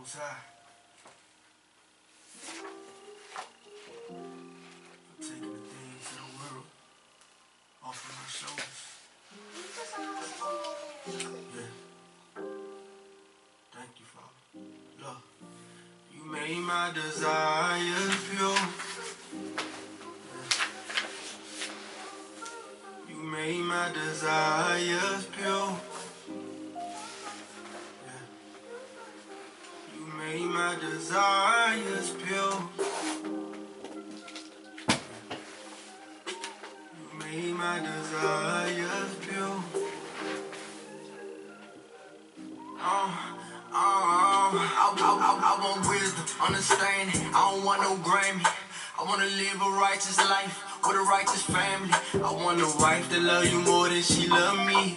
Most High. I'm taking the things of the world off of my shoulders. Yeah. Thank you, Father. Lord, you made my desires pure. You made my desires pure. Yeah. You made my desires pure. You made my desires pure. I want wisdom, understanding. I don't want no Grammy. I want to live a righteous life with a righteous family. I want a wife that love you more than she love me.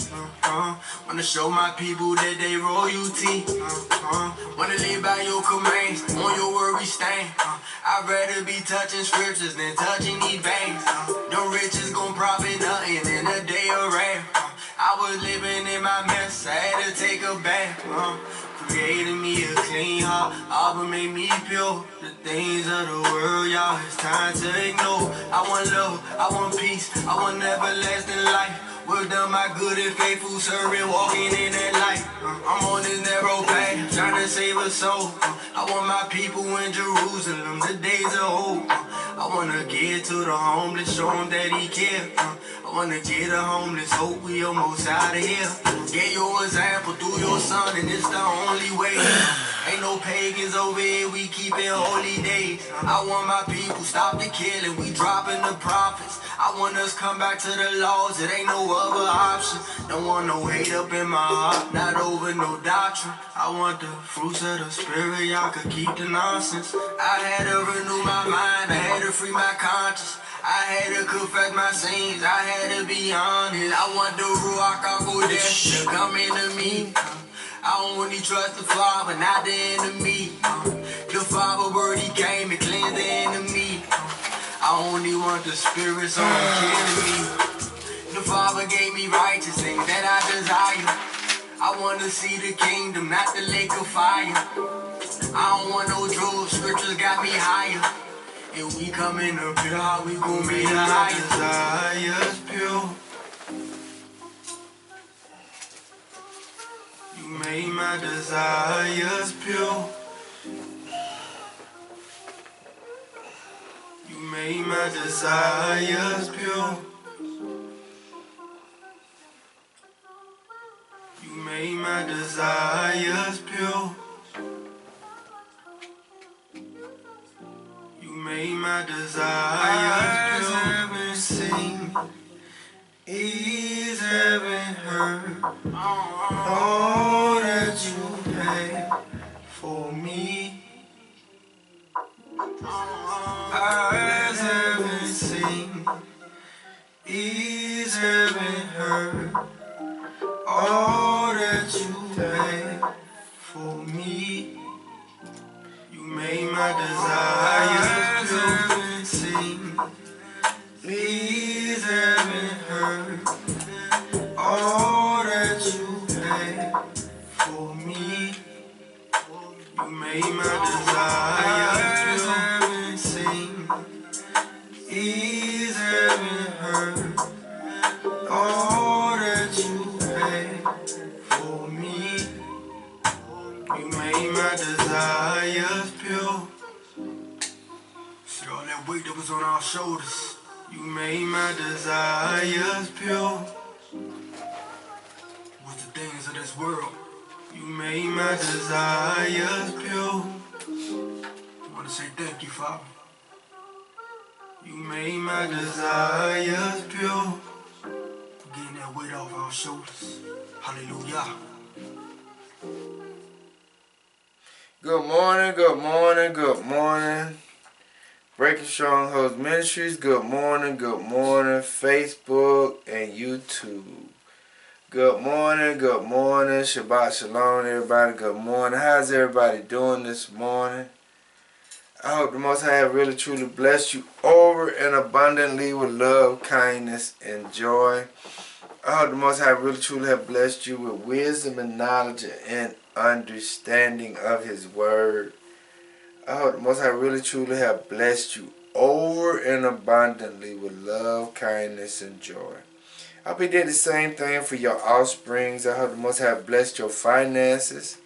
Want to show my people that they royalty. Want to live by your commands, on your word we stand. I'd rather be touching scriptures than touching these banks. The riches gon' profit nothing in a day of wrath. I was living in my mess, I had to take a bath. Created me a clean heart, Abba made me pure. The things of the world, y'all, it's time to ignore. I want love, I want peace, I want everlasting life. Well done, my good and faithful servant, walking in that light. I'm on this narrow path, trying to save a soul. I want my people in Jerusalem, the days are old. I wanna get to the homeless, show him that he cares. I wanna get a homeless, hope we almost out of here. Get your example through your son, and it's the only way. Ain't no pagans over here, we keepin' holy days. I want my people, stop the killing, we dropping the prophets. I want us come back to the laws, it ain't no other option. Don't want no hate up in my heart, not over no doctrine. I want the fruits of the spirit, y'all could keep the nonsense. I had to renew my mind, I had to free my conscience. I had to confess my sins, I had to be honest. I want the Ruach HaKodesh to come into me. I only trust the Father, not the enemy. The Father word, he came and cleansed the enemy. I only want the Spirit, so I'm killing me. The Father gave me righteous things that I desire. I want to see the kingdom, not the lake of fire. I don't want no drugs, scriptures got me higher. And we coming up here, how we gon' make the highest desires pure. You made my desires pure. You made my desires pure. You made my desires pure. You made my desires pure. Haven't seen, ears haven't heard all that you had for me. Eyes haven't seen, ears haven't heard all that you had for me. You made my desires haven't seen, ears haven't heard all that you had for me. You made my desires haven't seen, ears haven't heard all that you had for me. You made my desires pure. See all that weight that was on our shoulders. You made my desires pure. With the things of this world. You made my desires pure. I want to say thank you, Father. You made my desires pure. Getting that weight off our shoulders. Hallelujah. Good morning, good morning, good morning. Breaking Strongholds Ministries, good morning, Facebook and YouTube. Good morning, Shabbat Shalom, everybody, good morning. How's everybody doing this morning? I hope the Most High have really truly blessed you over and abundantly with love, kindness, and joy. I hope the Most High really truly have blessed you with wisdom and knowledge and understanding of His Word. I hope the Most High really truly have blessed you over and abundantly with love, kindness, and joy. I hope He did the same thing for your offsprings. I hope the Most High have blessed your finances.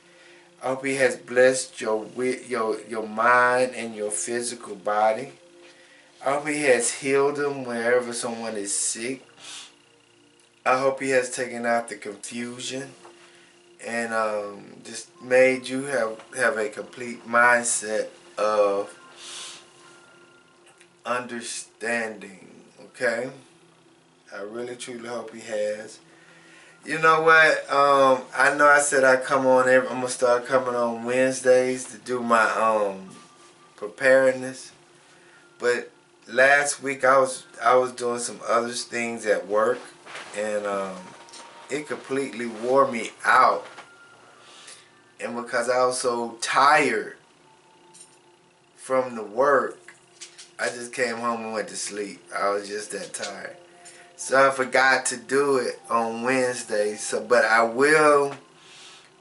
I hope He has blessed your mind and your physical body. I hope He has healed them wherever someone is sick. I hope He has taken out the confusion and just made you have a complete mindset of understanding. Okay? I really truly hope He has. You know what? I know I said I'm gonna start coming on Wednesdays to do my preparedness. But last week I was doing some other things at work, and it completely wore me out. And because I was so tired from the work, I just came home and went to sleep. I was just that tired. So I forgot to do it on Wednesday. But I will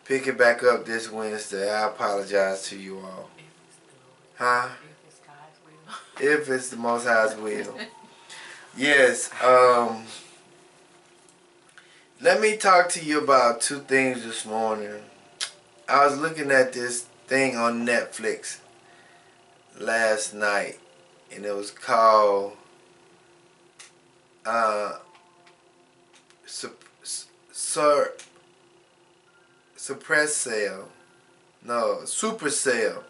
pick it back up this Wednesday. I apologize to you all. Huh? If it's the Most High's will. Yes. Let me talk to you about two things this morning. I was looking at this thing on Netflix last night, and it was called Suppress Sale. No, Super Sale.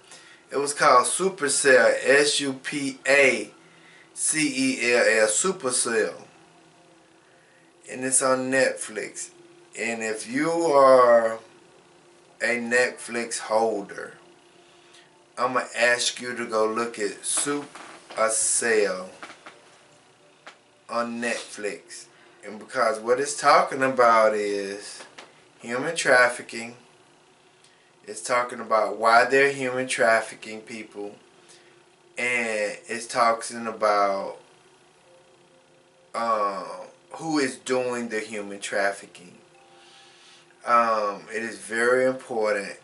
It was called Super Sale. SUPACELL. Super Sale. And it's on Netflix. And if you are a Netflix holder, I'm going to ask you to go look at A Sale on Netflix. And because what it's talking about is human trafficking. It's talking about why they're human trafficking people. And it's talking about who is doing the human trafficking. It is very important,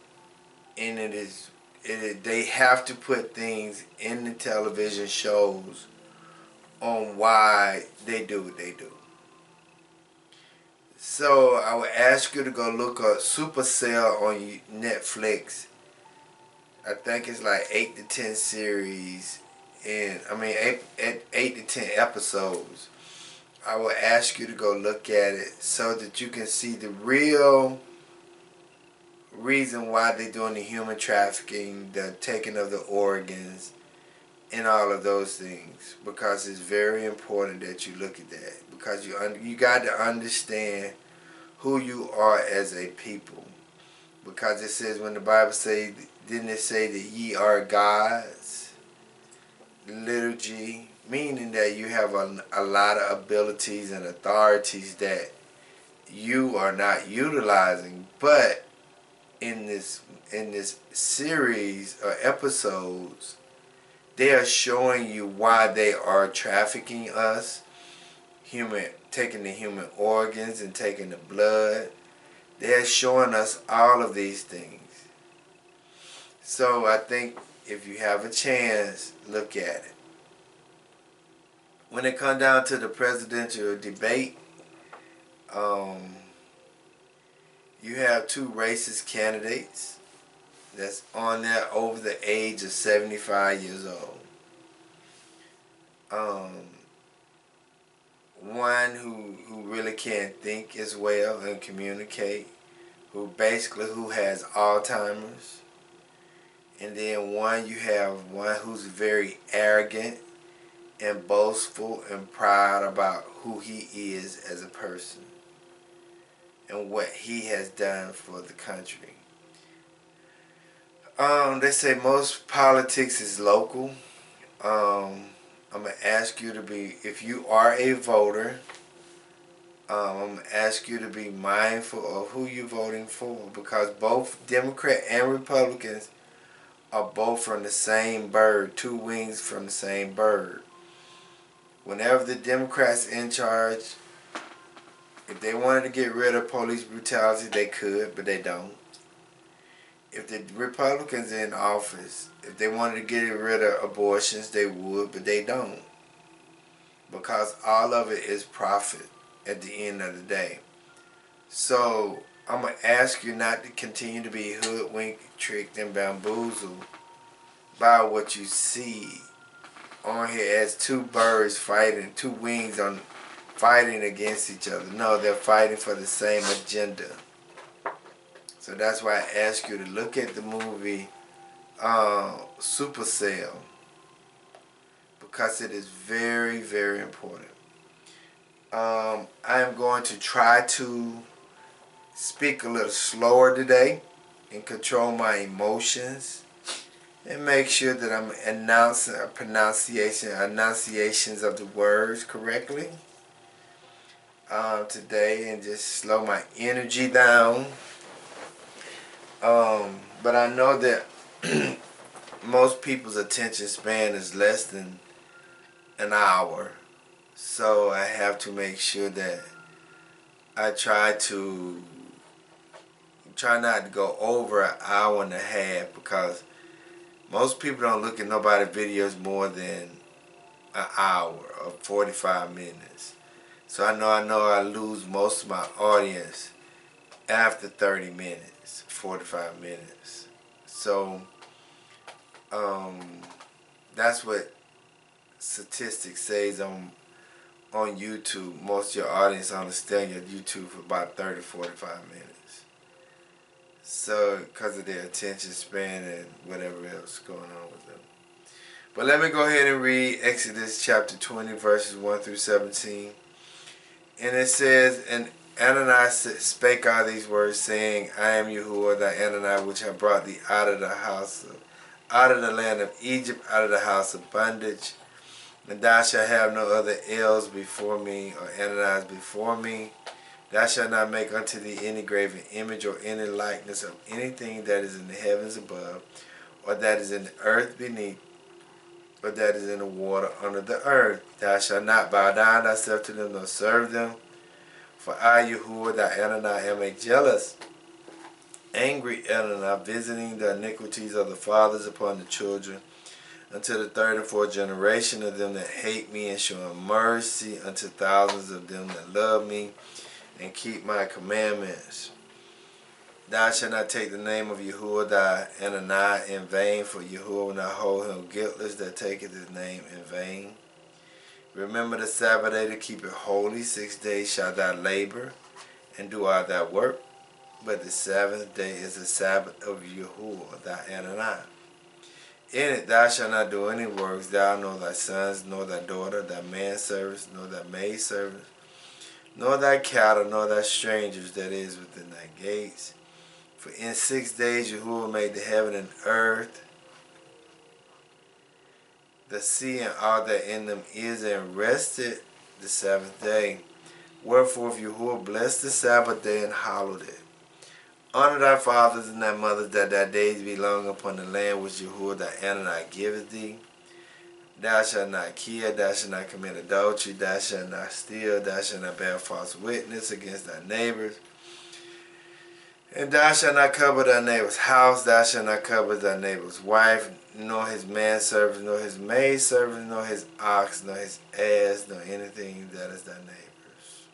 and they have to put things in the television shows on why they do what they do. So I would ask you to go look up Supercell on Netflix. I think it's like 8 to 10 series, and I mean 8 to 10 episodes. I will ask you to go look at it so that you can see the real reason why they're doing the human trafficking, the taking of the organs, and all of those things. Because it's very important that you look at that. Because you got to understand who you are as a people. Because it says when the Bible say, didn't it say that ye are gods? Liturgy, meaning that you have a lot of abilities and authorities that you are not utilizing. But in this series or episodes, they are showing you why they are trafficking us, taking the human organs and taking the blood. They're showing us all of these things. So I think if you have a chance, look at it. When it comes down to the presidential debate, you have two racist candidates that's on there over the age of 75 years old. One who really can't think as well and communicate, who has Alzheimer's. And then you have one who's very arrogant and boastful and proud about who he is as a person and what he has done for the country. They say most politics is local. I'm going to ask you to be, if you are a voter, I'm going to ask you to be mindful of who you're voting for, because both Democrat and Republicans are both from the same bird, two wings from the same bird. Whenever the Democrats in charge, if they wanted to get rid of police brutality, they could, but they don't. if the Republicans in office, if they wanted to get rid of abortions, they would, but they don't. Because all of it is profit at the end of the day. So I'm going to ask you not to continue to be hoodwinked, tricked, and bamboozled by what you see on here as two birds fighting, two wings on fighting against each other. No, they're fighting for the same agenda. So that's why I ask you to look at the movie Super Cell, because it is very, very important. I am going to try to speak a little slower today and control my emotions and make sure that I'm announcing enunciations of the words correctly today, and just slow my energy down. But I know that most people's attention span is less than an hour, so I have to make sure that I try not to go over an hour and a half, because most people don't look at nobody's videos more than an hour or 45 minutes. So I know I lose most of my audience after 30 minutes, 45 minutes. So that's what statistics says on YouTube. Most of your audience understand your YouTube for about 30-45 minutes. So because of their attention span and whatever else going on with them. But let me go ahead and read Exodus chapter 20 verses 1 through 17. And it says, "And Ananias spake all these words, saying, I am Yahuwah thy Ananias, which have brought thee out of the land of Egypt, out of the house of bondage. And thou shalt have no other Els before me, or Ananias before me. Thou shalt not make unto thee any graven image, or any likeness of anything that is in the heavens above, or that is in the earth beneath, or that is in the water under the earth. Thou shalt not bow down thyself to them, nor serve them. For I, Yahuwah thy Ananias, am a jealous, angry Ananias, visiting the iniquities of the fathers upon the children, unto the third and fourth generation of them that hate me, and showing mercy unto thousands of them that love me, and keep my commandments. Thou shalt not take the name of Yahuwah thy Ananias in vain, for Yahuwah will not hold him guiltless that taketh his name in vain. Remember the Sabbath day to keep it holy. 6 days shalt thou labor, and do all thy work. But the seventh day is the Sabbath of Yahuwah thy Ananias. In it thou shalt not do any works, thou, nor thy sons, nor thy daughter, thy manservants, nor thy maidservants, nor thy cattle, nor thy strangers that is within thy gates. For in 6 days Yahuwah made the heaven and earth, the sea and all that in them is, and rested the seventh day. Wherefore if Yahuwah blessed the Sabbath day and hallowed it. Honor thy fathers and thy mothers, that thy days be long upon the land which Yahuwah thy Ananias giveth thee. Thou shalt not kill, thou shalt not commit adultery, thou shalt not steal, thou shalt not bear false witness against thy neighbors. And thou shalt not covet thy neighbor's house, thou shalt not covet thy neighbor's wife, nor his manservant, nor his maidservant, nor his ox, nor his ass, nor anything that is thy neighbor's."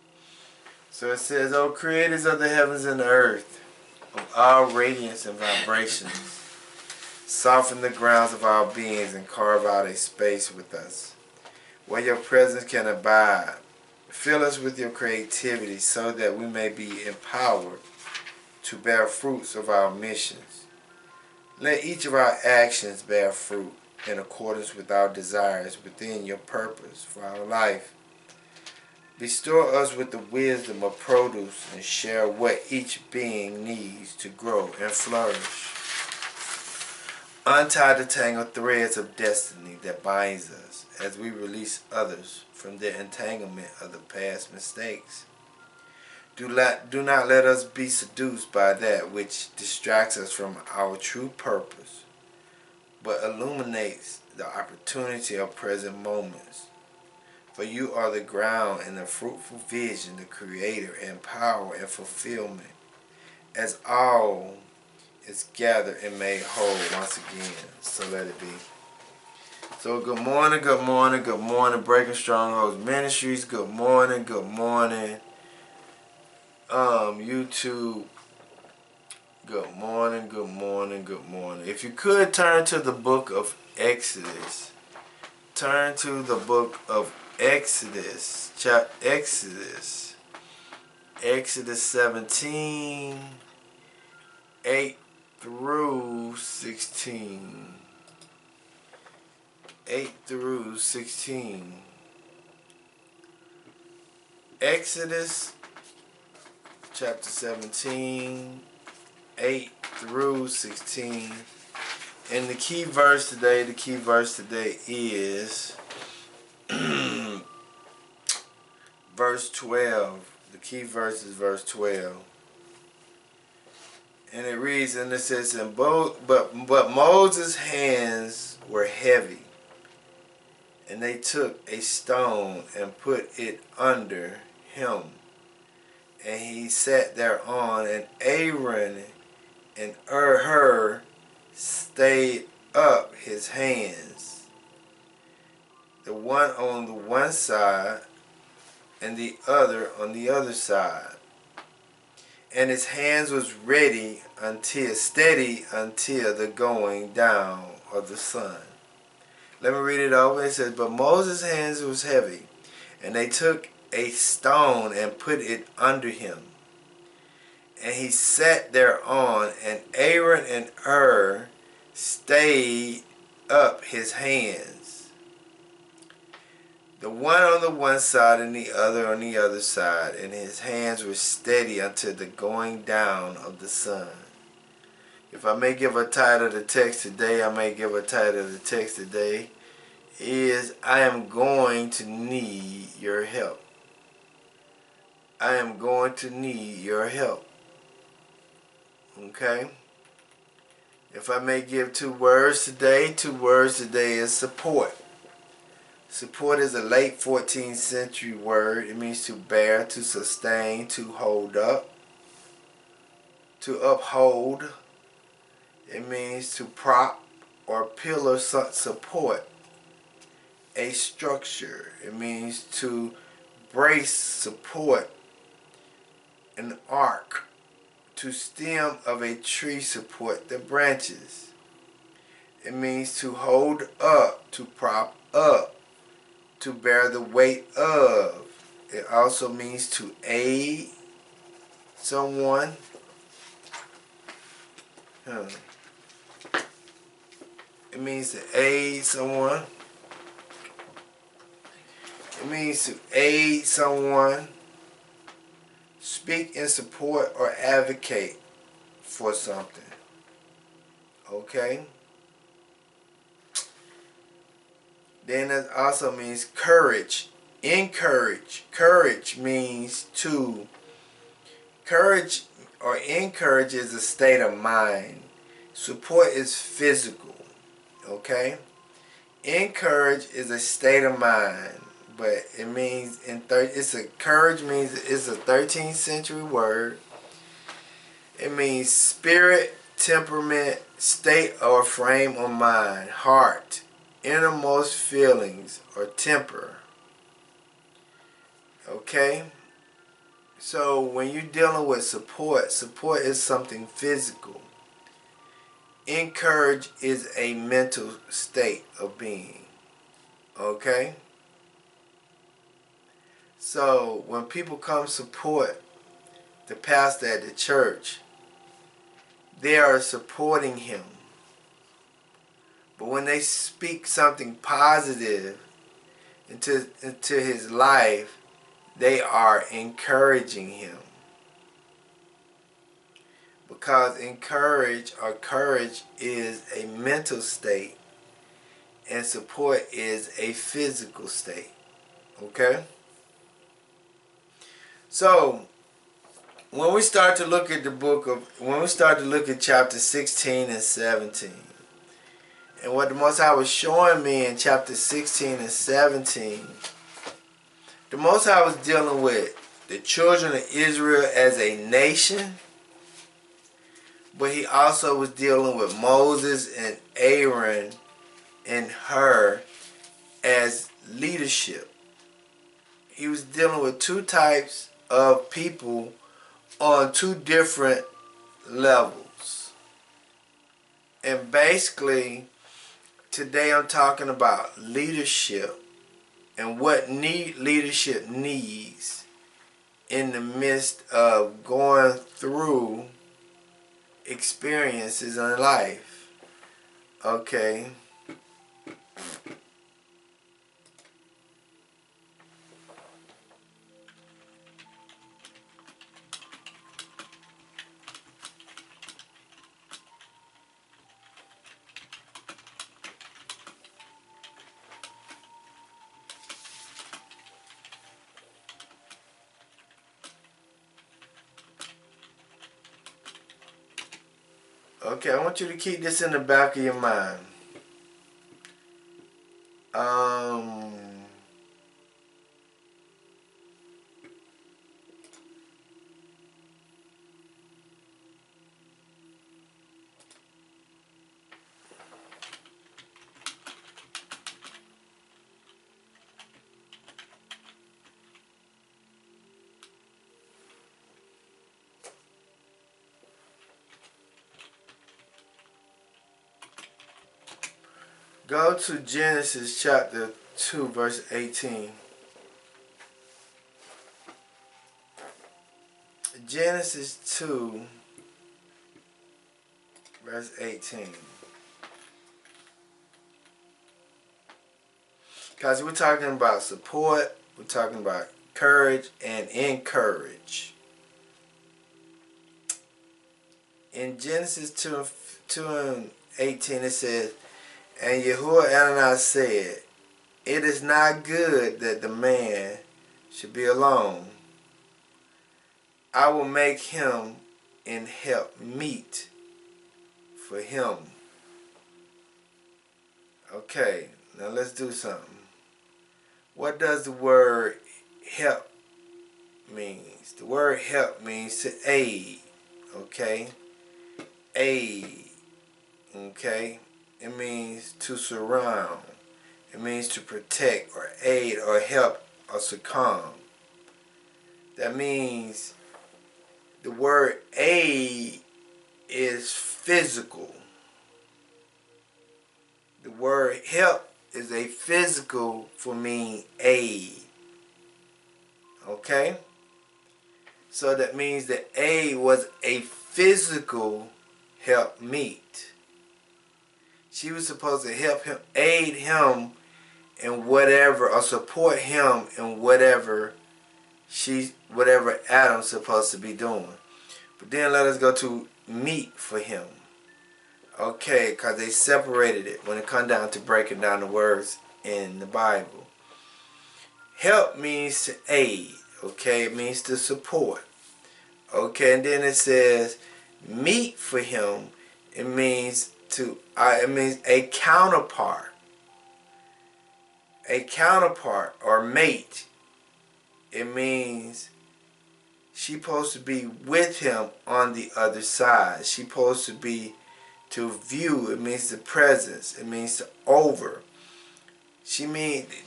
So it says, O creators of the heavens and the earth, of all radiance and vibrations, soften the grounds of our beings and carve out a space with us, where your presence can abide. Fill us with your creativity so that we may be empowered to bear fruits of our missions. Let each of our actions bear fruit in accordance with our desires within your purpose for our life. Bestow us with the wisdom of produce and share what each being needs to grow and flourish. Untie the tangled threads of destiny that binds us as we release others from their entanglement of the past mistakes. Do not let us be seduced by that which distracts us from our true purpose, but illuminates the opportunity of present moments. For you are the ground and the fruitful vision, the creator and power and fulfillment, as all is gathered and made whole once again. So let it be. So good morning, good morning, good morning, Breaking Strongholds Ministries. Good morning, YouTube. Good morning, good morning, good morning. If you could turn to the book of Exodus. Turn to the book of Exodus. Exodus 17, 8 through 16. 8 through 16. Exodus chapter 17, 8 through 16. And the key verse today is verse 12. The key verse is verse 12. And it reads, and it says, but Moses' hands were heavy, and they took a stone and put it under him, and he sat thereon, and Aaron and Hur stayed up his hands, the one on the one side and the other on the other side. And his hands was steady until the going down of the sun. Let me read it over. It says, but Moses' hands was heavy, and they took a stone and put it under him, and he sat thereon, and Aaron and Hur stayed up his hands, the one on the one side and the other on the other side, and his hands were steady until the going down of the sun. If I may give a title to the text today, is I am going to need your help. I am going to need your help. Okay? If I may give two words today is support. Support is a late 14th century word. It means to bear, to sustain, to hold up, to uphold. It means to prop or pillar support a structure. It means to brace, support an arc. To stem of a tree, support the branches. It means to hold up, to prop up, to bear the weight of. It also means to aid someone. It means to aid someone. It means to aid someone. Speak in support or advocate for something. Okay? Then it also means courage. Encourage. Courage means to. Courage or encourage is a state of mind. Support is physical. Okay? Encourage is a state of mind. But it means courage means it's a 13th century word. It means spirit, temperament, state or frame of mind, heart, innermost feelings, or temper. Okay? So when you're dealing with support is something physical. Encourage is a mental state of being. Okay? So when people come support the pastor at the church, they are supporting him. But when they speak something positive into his life, they are encouraging him. Because courage is a mental state, and support is a physical state. Okay? So when we start to look at chapter 16 and 17, and what the Most High was showing me in chapter 16 and 17, the Most High was dealing with the children of Israel as a nation, but he also was dealing with Moses and Aaron and her as leadership. He was dealing with two types of people on two different levels. And basically, today I'm talking about leadership and what leadership needs in the midst of going through experiences in life. Okay. Okay, I want you to keep this in the back of your mind. Um, go to Genesis chapter 2, verse 18. Genesis 2, verse 18. Because we're talking about support, we're talking about courage and encourage. In Genesis 2 and 18 it says, and Yahuwah Adonai said, it is not good that the man should be alone. I will make him and help meet for him. Okay, now let's do something. What does the word help means? The word help means to aid. Okay? Aid. Okay? It means to surround. It means to protect or aid or help or succumb. That means the word aid is physical. The word help is a physical for mean aid. Okay? So that means that aid was a physical help meet. She was supposed to help him, aid him in whatever, or support him in whatever Adam's supposed to be doing. But then let us go to meet for him. Okay, because they separated it when it comes down to breaking down the words in the Bible. Help means to aid. Okay, it means to support. Okay, and then it says meet for him. It means a counterpart. A counterpart or mate. It means she's supposed to be with him on the other side. She's supposed to be to view. It means the presence. It means to over.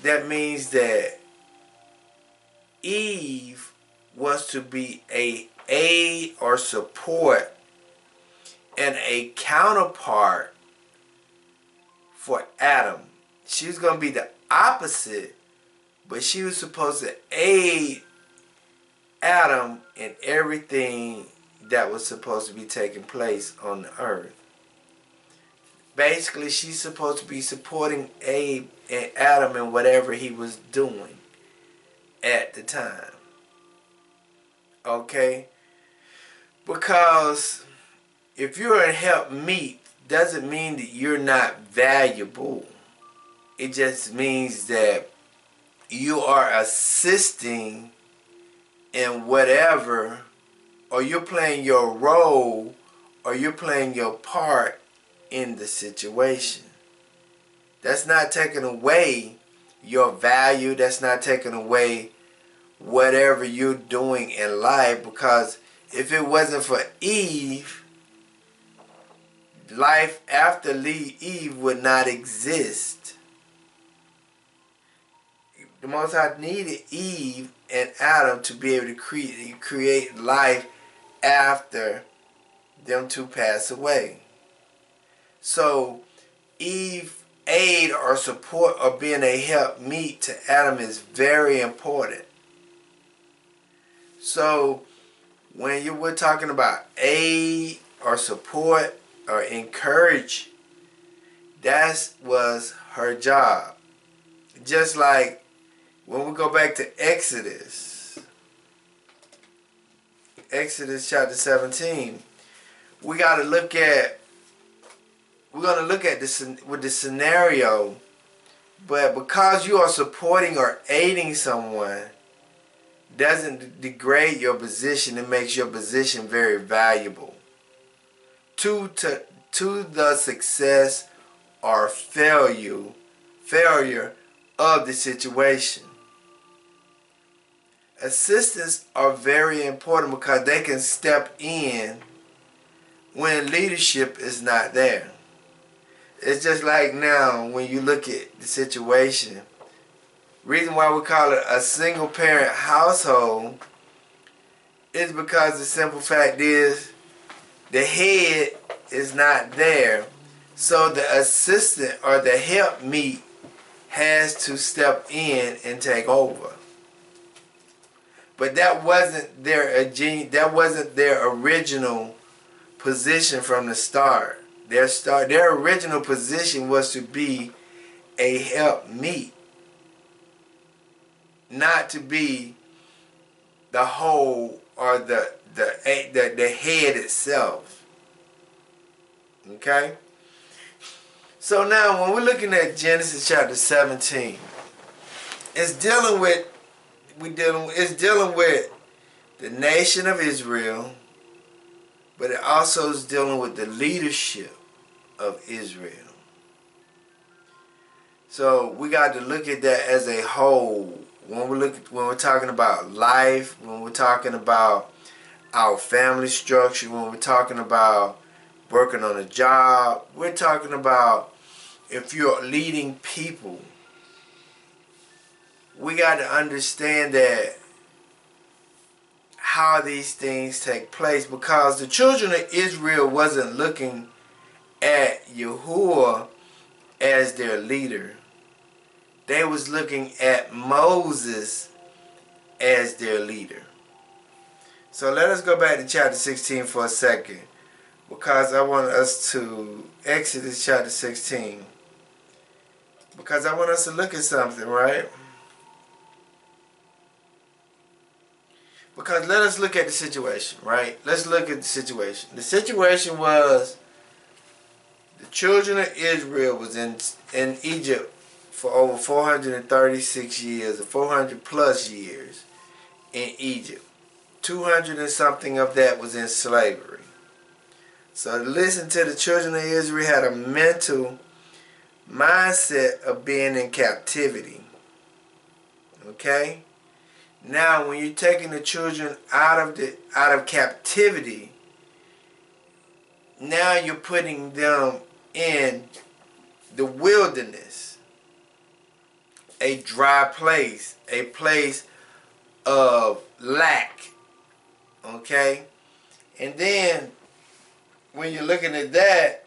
That means that Eve was to be a aid or support and a counterpart for Adam. She was going to be the opposite, but she was supposed to aid Adam in everything that was supposed to be taking place on the earth. Basically, she's supposed to be supporting Adam in whatever he was doing at the time. Okay? Because if you're a help meet, doesn't mean that you're not valuable. It just means that you are assisting in whatever, or you're playing your role, or you're playing your part in the situation. That's not taking away your value. That's not taking away whatever you're doing in life, because if it wasn't for Eve, life after Eve would not exist. The Most High needed Eve and Adam to be able to create life after them two pass away. So Eve aid or support or being a help meet to Adam is very important. So when we're talking about aid or support or encourage, that was her job. Just like when we go back to Exodus chapter 17, we're gonna look at this with the scenario, but because you are supporting or aiding someone doesn't degrade your position. It makes your position very valuable to the success or failure of the situation. Assistants are very important because they can step in when leadership is not there. It's just like now when you look at the situation. Reason why we call it a single parent household is because the simple fact is the head is not there. So the assistant or the helpmeet has to step in and take over. But that wasn't their original position from the start. Their original position was to be a helpmeet, not to be the whole or the head itself. Okay? So now when we're looking at Genesis chapter 17, it's dealing with the nation of Israel, but it also is dealing with the leadership of Israel. So we got to look at that as a whole. When we're talking about life, when we're talking about our family structure, when we're talking about working on a job, we're talking about if you're leading people, we got to understand that how these things take place, because the children of Israel wasn't looking at Yahuwah as their leader. They was looking at Moses as their leader. So let us go back to chapter 16 for a second, because I want us to Exodus chapter 16, because I want us to look at something, right? Because let us look at the situation, right? Let's look at the situation. The situation was the children of Israel was in Egypt for over 436 years, or 400 plus years in Egypt. 200 and something of that was in slavery. So listen to the children of Israel had a mental mindset of being in captivity. Okay? Now when you're taking the children out of captivity, now you're putting them in the wilderness, a dry place, a place of lack. Okay? And then when you're looking at that,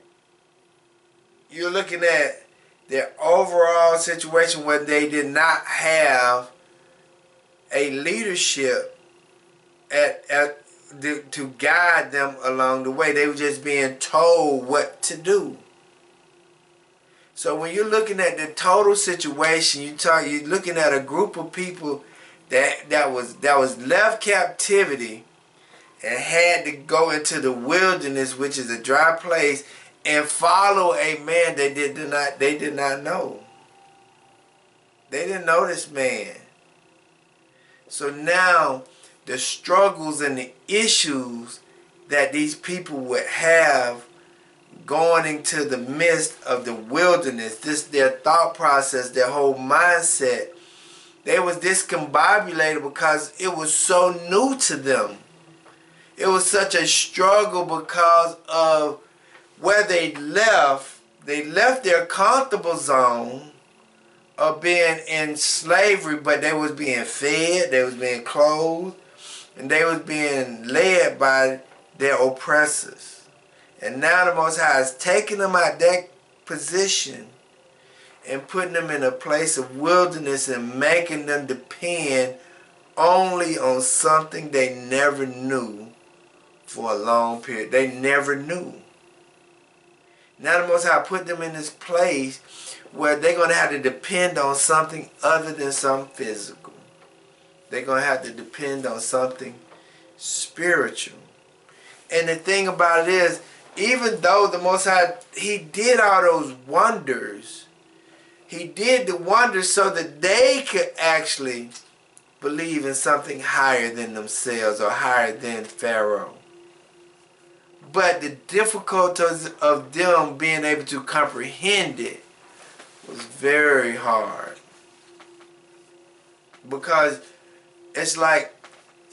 you're looking at their overall situation where they did not have a leadership to guide them along the way. They were just being told what to do. So when you're looking at the total situation, you're looking at a group of people that was left captivity and had to go into the wilderness, which is a dry place, and follow a man they did not know. They didn't know this man. So now the struggles and the issues that these people would have going into the midst of the wilderness, their thought process, their whole mindset, they was discombobulated because it was so new to them. It was such a struggle because of where they left their comfortable zone of being in slavery, but they was being fed, they was being clothed, and they was being led by their oppressors. And now the Most High is taking them out that position and putting them in a place of wilderness and making them depend only on something they never knew for a long period. They never knew. Now the Most High put them in this place where they're going to have to depend on something other than something physical. They're going to have to depend on something spiritual. And the thing about it is, even though the Most High, He did all those wonders, He did the wonders so that they could actually believe in something higher than themselves or higher than Pharaoh. But the difficulties of them being able to comprehend it was very hard. Because it's like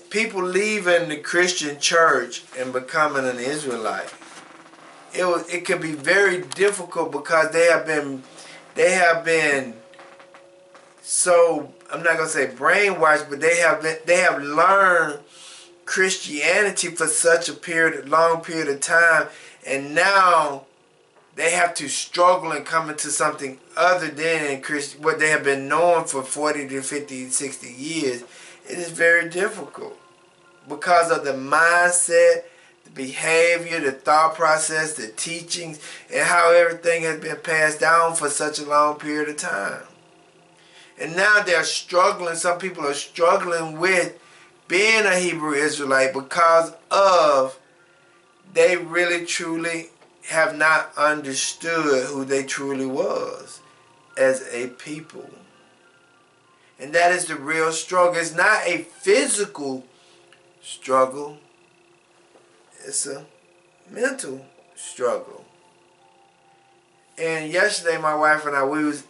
people leaving the Christian church and becoming an Israelite. It can be very difficult because they have been so, I'm not gonna say brainwashed, but they have learned Christianity for such a long period of time, and now they have to struggle and come into something other than what they have been knowing for 40 to 50, 60 years. It is very difficult because of the mindset, the behavior, the thought process, the teachings, and how everything has been passed down for such a long period of time. And now they're struggling, some people are struggling with being a Hebrew Israelite because of they really truly have not understood who they truly was as a people. And that is the real struggle. It's not a physical struggle. It's a mental struggle. And yesterday my wife and I, we was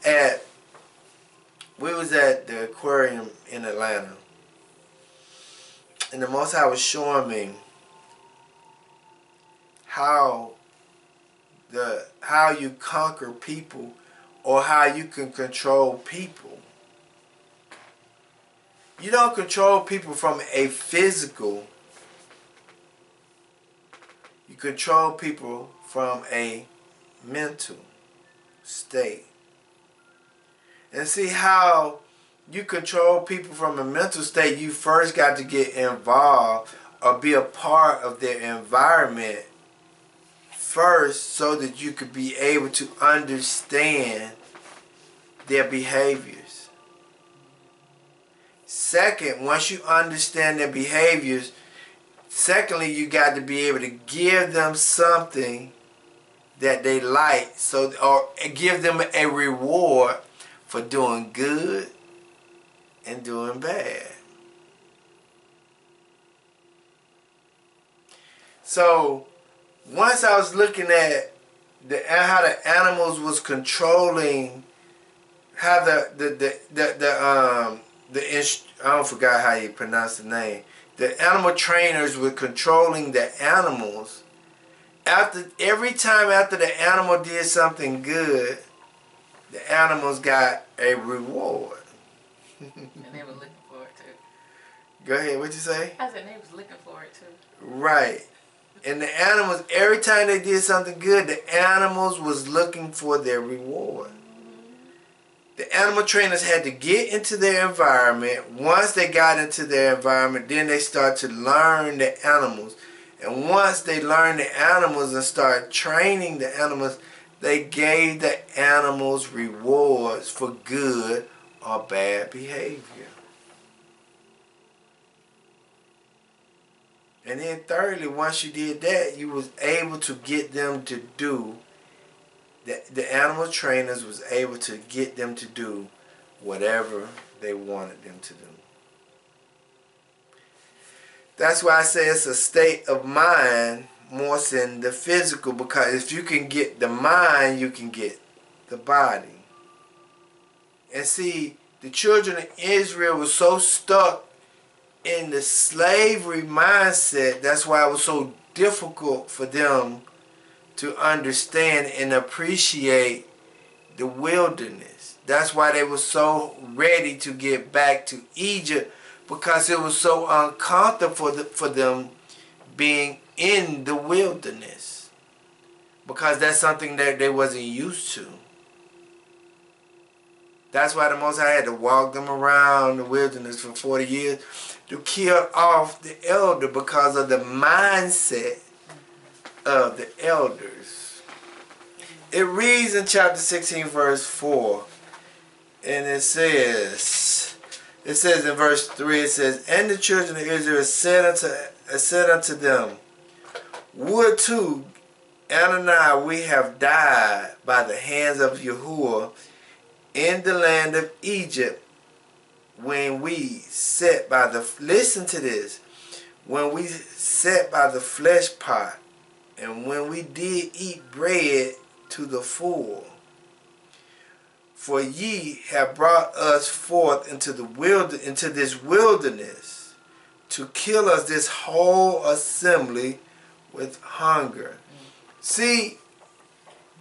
at the aquarium in Atlanta. And the Most High was showing me how you conquer people or how you can control people. You don't control people from a physical. You control people from a mental state. And see how you control people from a mental state, you first got to get involved or be a part of their environment first so that you could be able to understand their behaviors. Second, once you understand their behaviors, secondly, you got to be able to give them something that they like, or give them a reward for doing good and doing bad. So once I was looking at how the animals was controlling, how I don't forgot how you pronounce the name. The animal trainers were controlling the animals. Every time after the animal did something good, the animals got a reward. And they were looking for it too. Go ahead, what'd you say? I said they was looking for it too. Right. And the animals, every time they did something good, the animals was looking for their reward. The animal trainers had to get into their environment. Once they got into their environment, then they start to learn the animals. And once they learned the animals and started training the animals, they gave the animals rewards for good or bad behavior. And then thirdly, once you did that, you was able to get them to do, the animal trainers was able to get them to do whatever they wanted them to do. That's why I say it's a state of mind more than the physical, because if you can get the mind, you can get the body. And see, the children of Israel were so stuck in the slavery mindset, that's why it was so difficult for them to understand and appreciate the wilderness. That's why they were so ready to get back to Egypt, because it was so uncomfortable for them being in the wilderness, because that's something that they wasn't used to. That's why the Most High had to walk them around the wilderness for 40 years to kill off the elder, because of the mindset of the elders. It reads in chapter 16 verse 4, and it says in verse 3, it says, "And the children of Israel said unto them, Would to Anani we have died by the hands of Yahuwah in the land of Egypt, when we sat by the," listen to this, "when we sat by the flesh pot, and when we did eat bread to the full. For ye have brought us forth into this wilderness, to kill us this whole assembly with hunger." See,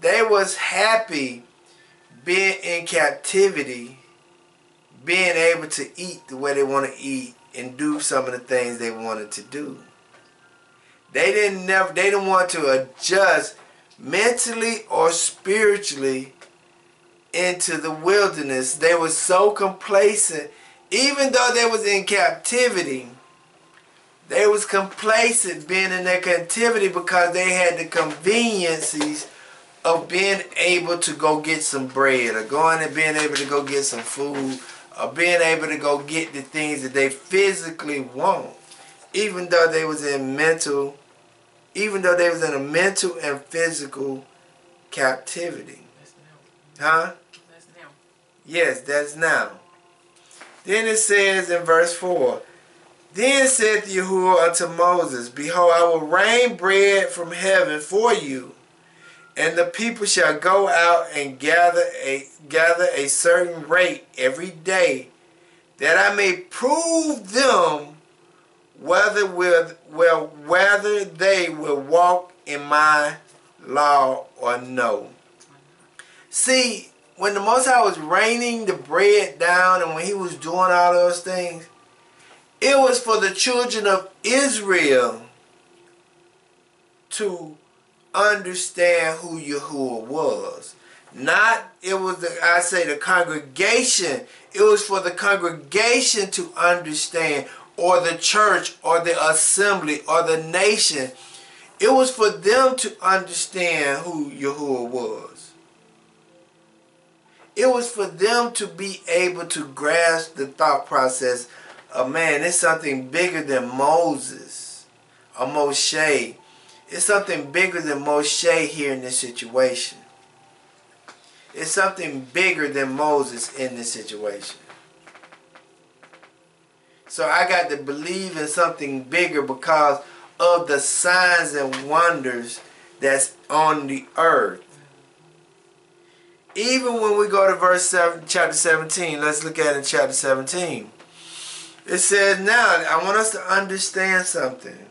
they was happy being in captivity, being able to eat the way they want to eat and do some of the things they wanted to do. They didn't want to adjust mentally or spiritually into the wilderness. They were so complacent. Even though they was in captivity, they was complacent being in their captivity, because they had the conveniences of being able to go get some bread, or going and being able to go get some food, or being able to go get the things that they physically want, even though they was in a mental and physical captivity. Huh? That's now. Yes, that's now. Then it says in verse 4, "Then said Yahuwah unto Moses, Behold, I will rain bread from heaven for you, and the people shall go out and gather a certain rate every day, that I may prove them whether they will walk in my law or no." See, when the Most High was raining the bread down, and when he was doing all those things, it was for the children of Israel to understand who Yahuwah was. Not, it was the congregation. It was for the congregation to understand, or the church, or the assembly, or the nation. It was for them to understand who Yahuwah was. It was for them to be able to grasp the thought process of, man, it's something bigger than Moses or Moshe. It's something bigger than Moshe here in this situation. It's something bigger than Moses in this situation. So I got to believe in something bigger, because of the signs and wonders that's on the earth. Even when we go to chapter 17, let's look at it in chapter 17. It says, now, I want us to understand something.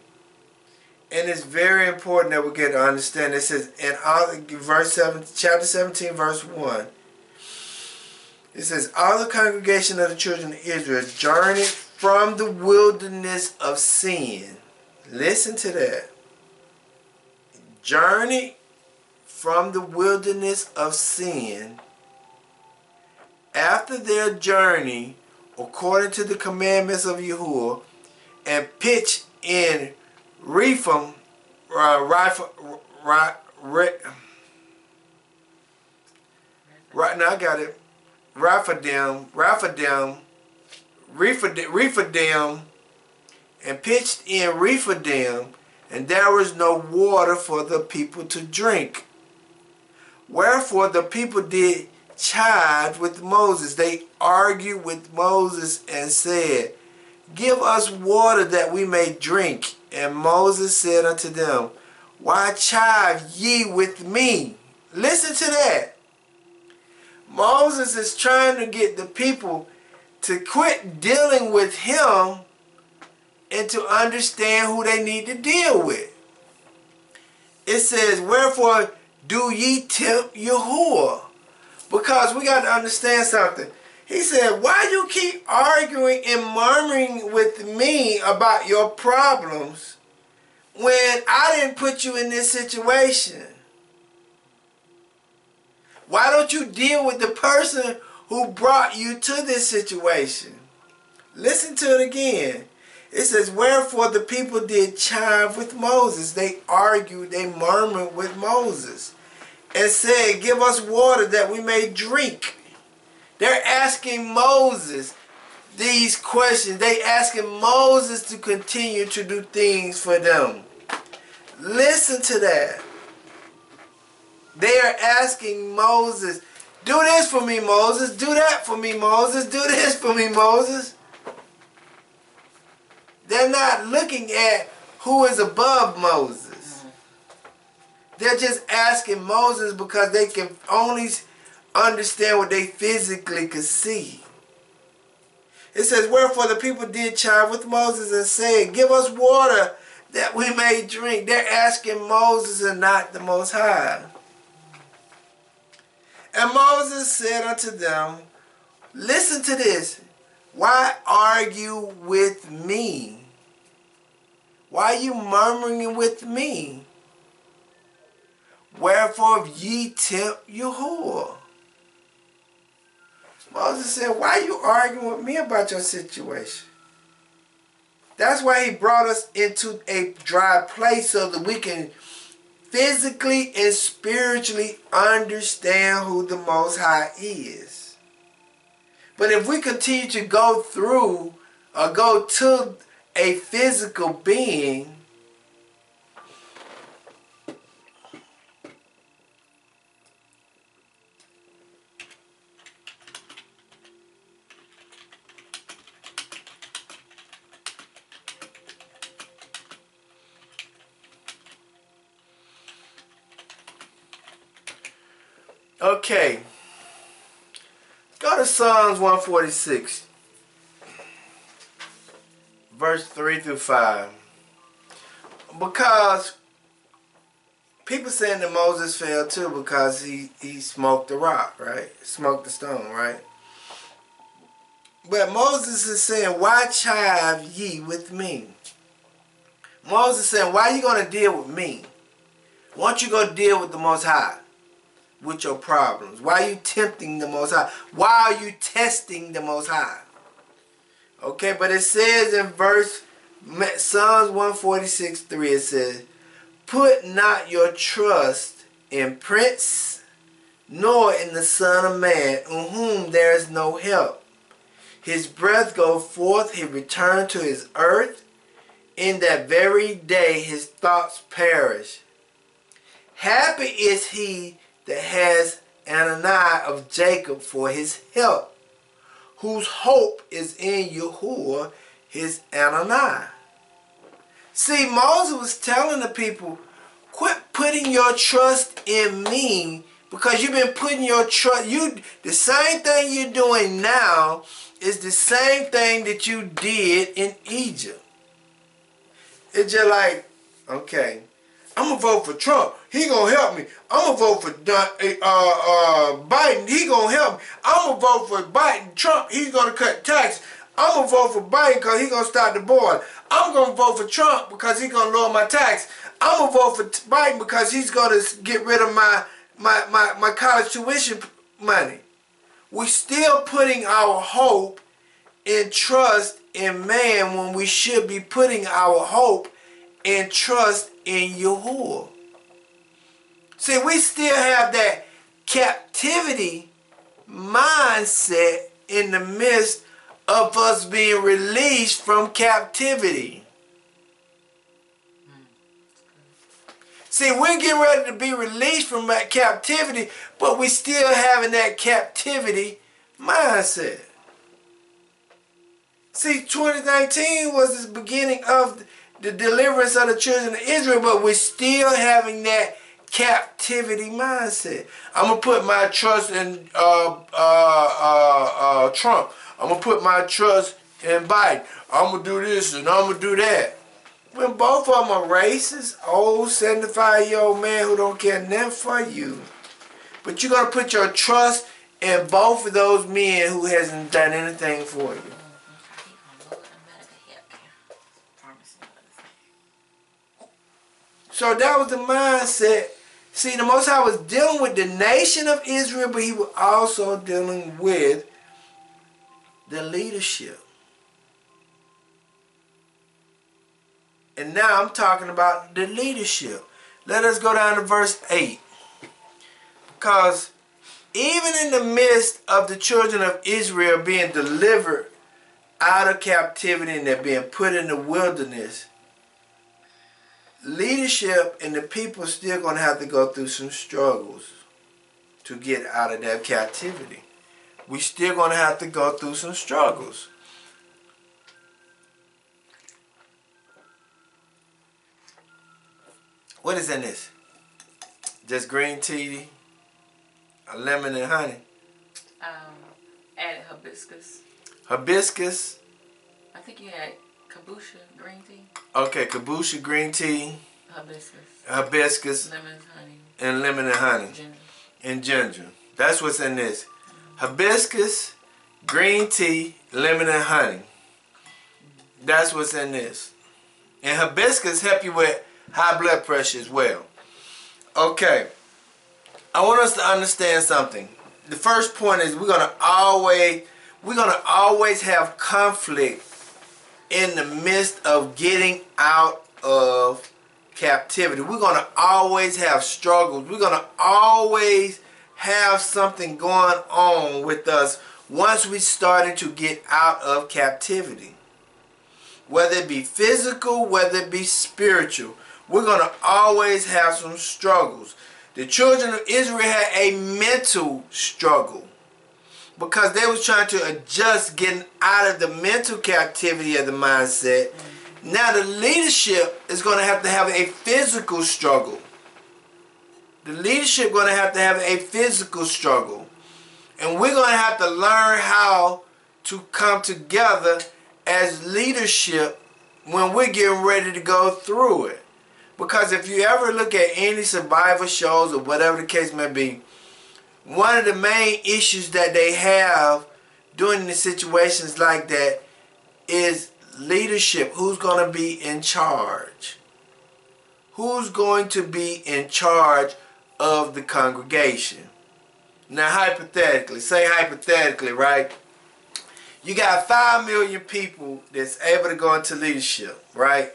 And it's very important that we get to understand. It says in chapter 17, verse 1. It says, "All the congregation of the children of Israel journeyed from the wilderness of sin." Listen to that. Journeyed from the wilderness of sin, after their journey, according to the commandments of Yahuwah, and pitched in Rephaim, now I got it. Rephaim, and pitched in Rephaim, and there was no water for the people to drink. Wherefore the people did chide with Moses. They argued with Moses and said, "Give us water that we may drink." And Moses said unto them, "Why chide ye with me?" Listen to that. Moses is trying to get the people to quit dealing with him and to understand who they need to deal with. It it says, wherefore do ye tempt Yahuwah? Because we got to understand something. He said, why you keep arguing and murmuring with me about your problems when I didn't put you in this situation? Why don't you deal with the person who brought you to this situation? Listen to it again. It says, wherefore the people did chive with Moses. They argued, they murmured with Moses and said, give us water that we may drink. They're asking Moses these questions. They asking Moses to continue to do things for them. Listen to that. They are asking Moses, do this for me, Moses. Do that for me, Moses. Do this for me, Moses. They're not looking at who is above Moses. They're just asking Moses because they can only understand what they physically could see. It says, wherefore the people did chive with Moses and said, give us water that we may drink. They're asking Moses and not the Most High. And Moses said unto them, listen to this. Why argue with me? Why are you murmuring with me? Wherefore ye tempt Yahuwah? Moses said, why are you arguing with me about your situation? That's why he brought us into a dry place so that we can physically and spiritually understand who the Most High is. But if we continue to go through or go to a physical being, okay, go to Psalms 146, verse 3 through 5. Because people saying that Moses fell too because he smoked the rock, right? Smoked the stone, right? But Moses is saying, why chive ye with me? Moses is saying, why are you going to deal with me? Why don't you go deal with the Most High with your problems? Why are you tempting the Most High? Why are you testing the Most High? Okay, but it says in Psalms 146:3, it says, put not your trust in prince, nor in the Son of Man, in whom there is no help. His breath goes forth, he returned to his earth. In that very day his thoughts perish. Happy is he that has Ananiah of Jacob for his help, whose hope is in Yahuwah, his Ananiah. See, Moses was telling the people, quit putting your trust in me, because you've been putting your trust, the same thing you're doing now is the same thing that you did in Egypt. It's just like, okay, I'm gonna vote for Trump. He gonna help me. I'm gonna vote for Biden. He gonna help me. I'm gonna vote for Biden. Trump. He's gonna cut taxes. I'm gonna vote for Biden because he's gonna start the border. I'm gonna vote for Trump because he's gonna lower my tax. I'm gonna vote for Biden because he's gonna get rid of my college tuition money. We're still putting our hope and trust in man when we should be putting our hope and trust in Yahuwah. See, we still have that captivity mindset in the midst of us being released from captivity. See, we're getting ready to be released from that captivity, but we still having that captivity mindset. See, 2019 was the beginning of the deliverance of the children of Israel, but we're still having that captivity mindset. I'm going to put my trust in Trump. I'm going to put my trust in Biden. I'm going to do this and I'm going to do that. when both of them are racist, old 75-year-old man who don't care nothing for you. But you're going to put your trust in both of those men who hasn't done anything for you. So that was the mindset. See, the Most High was dealing with the nation of Israel, but he was also dealing with the leadership. And now I'm talking about the leadership. Let us go down to verse 8. Because even in the midst of the children of Israel being delivered out of captivity and they're being put in the wilderness, leadership and the people are still going to have to go through some struggles to get out of that captivity. We still going to have to go through some struggles. What is in this? Just green tea, a lemon and honey. Added hibiscus. Hibiscus. I think you had kaboosha green tea. Okay, kaboosha green tea. Hibiscus. Lemon and honey. And lemon and honey. Ginger. And ginger. That's what's in this. Hibiscus, green tea, lemon and honey. That's what's in this. And hibiscus help you with high blood pressure as well. Okay. I want us to understand something. The first point is we're gonna always have conflict in the midst of getting out of captivity. We're gonna always have struggles. We're gonna always have something going on with us once we started to get out of captivity. Whether it be physical, whether it be spiritual, we're gonna always have some struggles. The children of Israel had a mental struggle because they was trying to adjust getting out of the mental captivity of the mindset. Now the leadership is going to have a physical struggle. The leadership going to have a physical struggle. And we're going to have to learn how to come together as leadership when we're getting ready to go through it. Because if you ever look at any survival shows or whatever the case may be, one of the main issues that they have during the situations like that is leadership. Who's going to be in charge? Who's going to be in charge of the congregation? Now hypothetically, right? You got 5 million people that's able to go into leadership, right?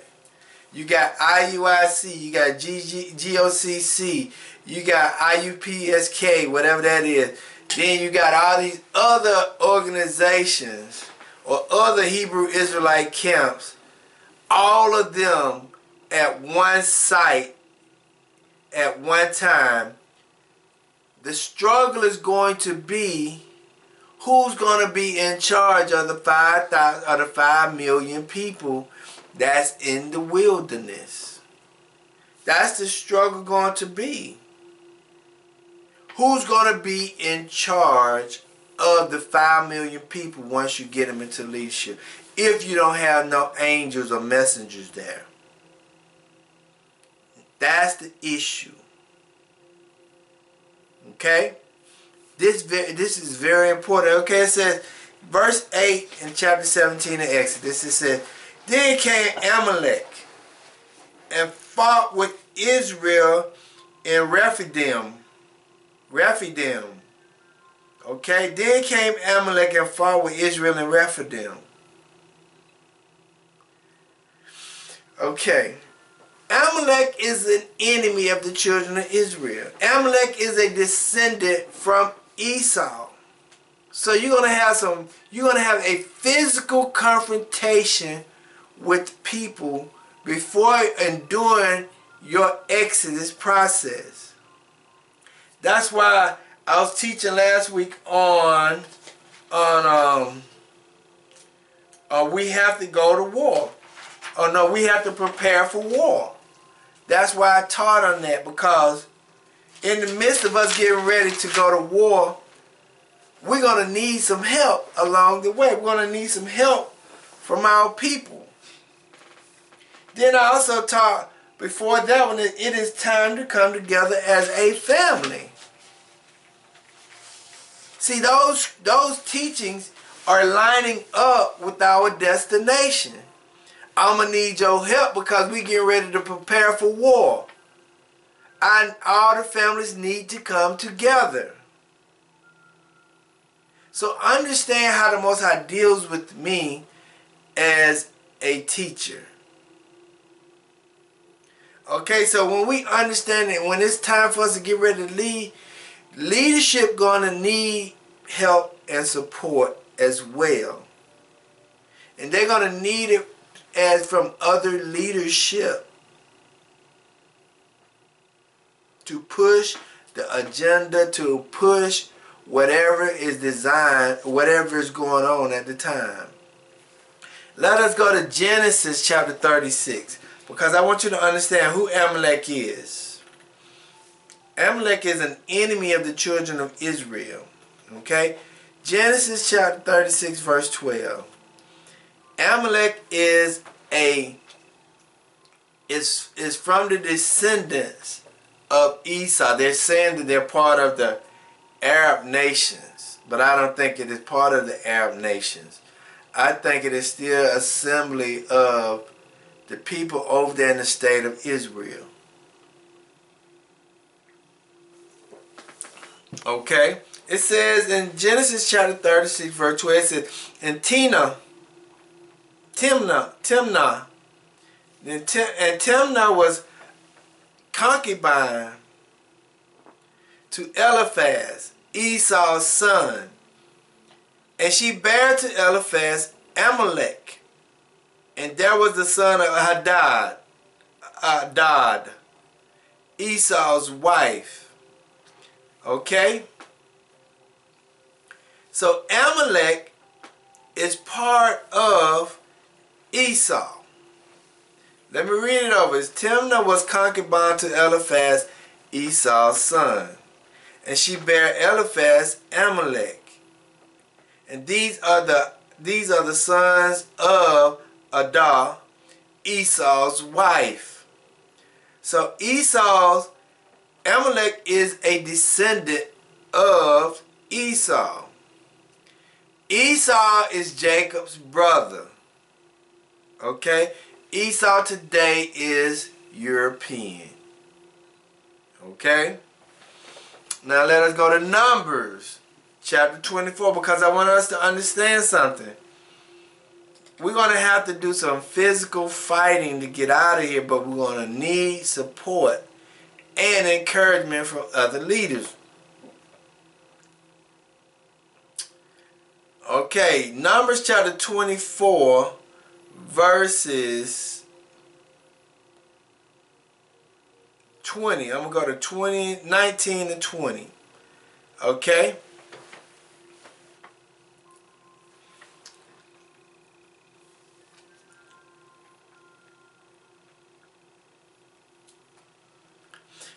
You got IUIC, you got GOCC, you got IUPSK, whatever that is. Then you got all these other organizations or other Hebrew Israelite camps, all of them at one site at one time. The struggle is going to be who's going to be in charge of the 5 million people that's in the wilderness. That's the struggle going to be. Who's going to be in charge of the 5 million people once you get them into leadership? If you don't have no angels or messengers there. That's the issue. Okay? This is very important. Okay, it says, verse 8 in chapter 17 of Exodus, it says, then came Amalek and fought with Israel in Rephidim. Okay, then came Amalek and fought with Israel in Rephidim. Okay, Amalek is an enemy of the children of Israel. Amalek is a descendant from Esau. So you're gonna have a physical confrontation with people before and during your Exodus process. That's why I was teaching last week on we have to go to war. Oh no, we have to prepare for war. That's why I taught on that, because in the midst of us getting ready to go to war, we're going to need some help along the way. We're going to need some help from our people. Then I also taught before that one that it is time to come together as a family. See, those teachings are lining up with our destination. I'm going to need your help because we getting ready to prepare for war. And all the families need to come together. So understand how the Most High deals with me as a teacher. Okay, so when we understand it, when it's time for us to get ready to lead, leadership going to need help and support as well. And they're going to need it as from other leadership to push the agenda, to push whatever is designed, whatever is going on at the time. Let us go to Genesis chapter 36, because I want you to understand who Amalek is. Amalek is an enemy of the children of Israel. Okay? Genesis chapter 36 verse 12. Amalek is from the descendants of Esau. They're saying that they're part of the Arab nations, but I don't think it is part of the Arab nations. I think it is still an assembly of the people over there in the state of Israel. Okay? It says in Genesis chapter 36 verse 12, it says, and Timnah, and Timnah was concubine to Eliphaz, Esau's son. And she bare to Eliphaz Amalek. And there was the son of Hadad, Esau's wife. Okay? So Amalek is part of Esau. Let me read it over. Timnah was concubine to Eliphaz, Esau's son. And she bare Eliphaz Amalek. And these are the sons of Adah, Esau's wife. So Amalek is a descendant of Esau. Esau is Jacob's brother. Okay? Esau today is European. Okay? Now let us go to Numbers chapter 24, because I want us to understand something. We're going to have to do some physical fighting to get out of here, but we're going to need support and encouragement from other leaders. Okay, Numbers chapter 24, verses 20. I'm going to go to 19 and 20. Okay?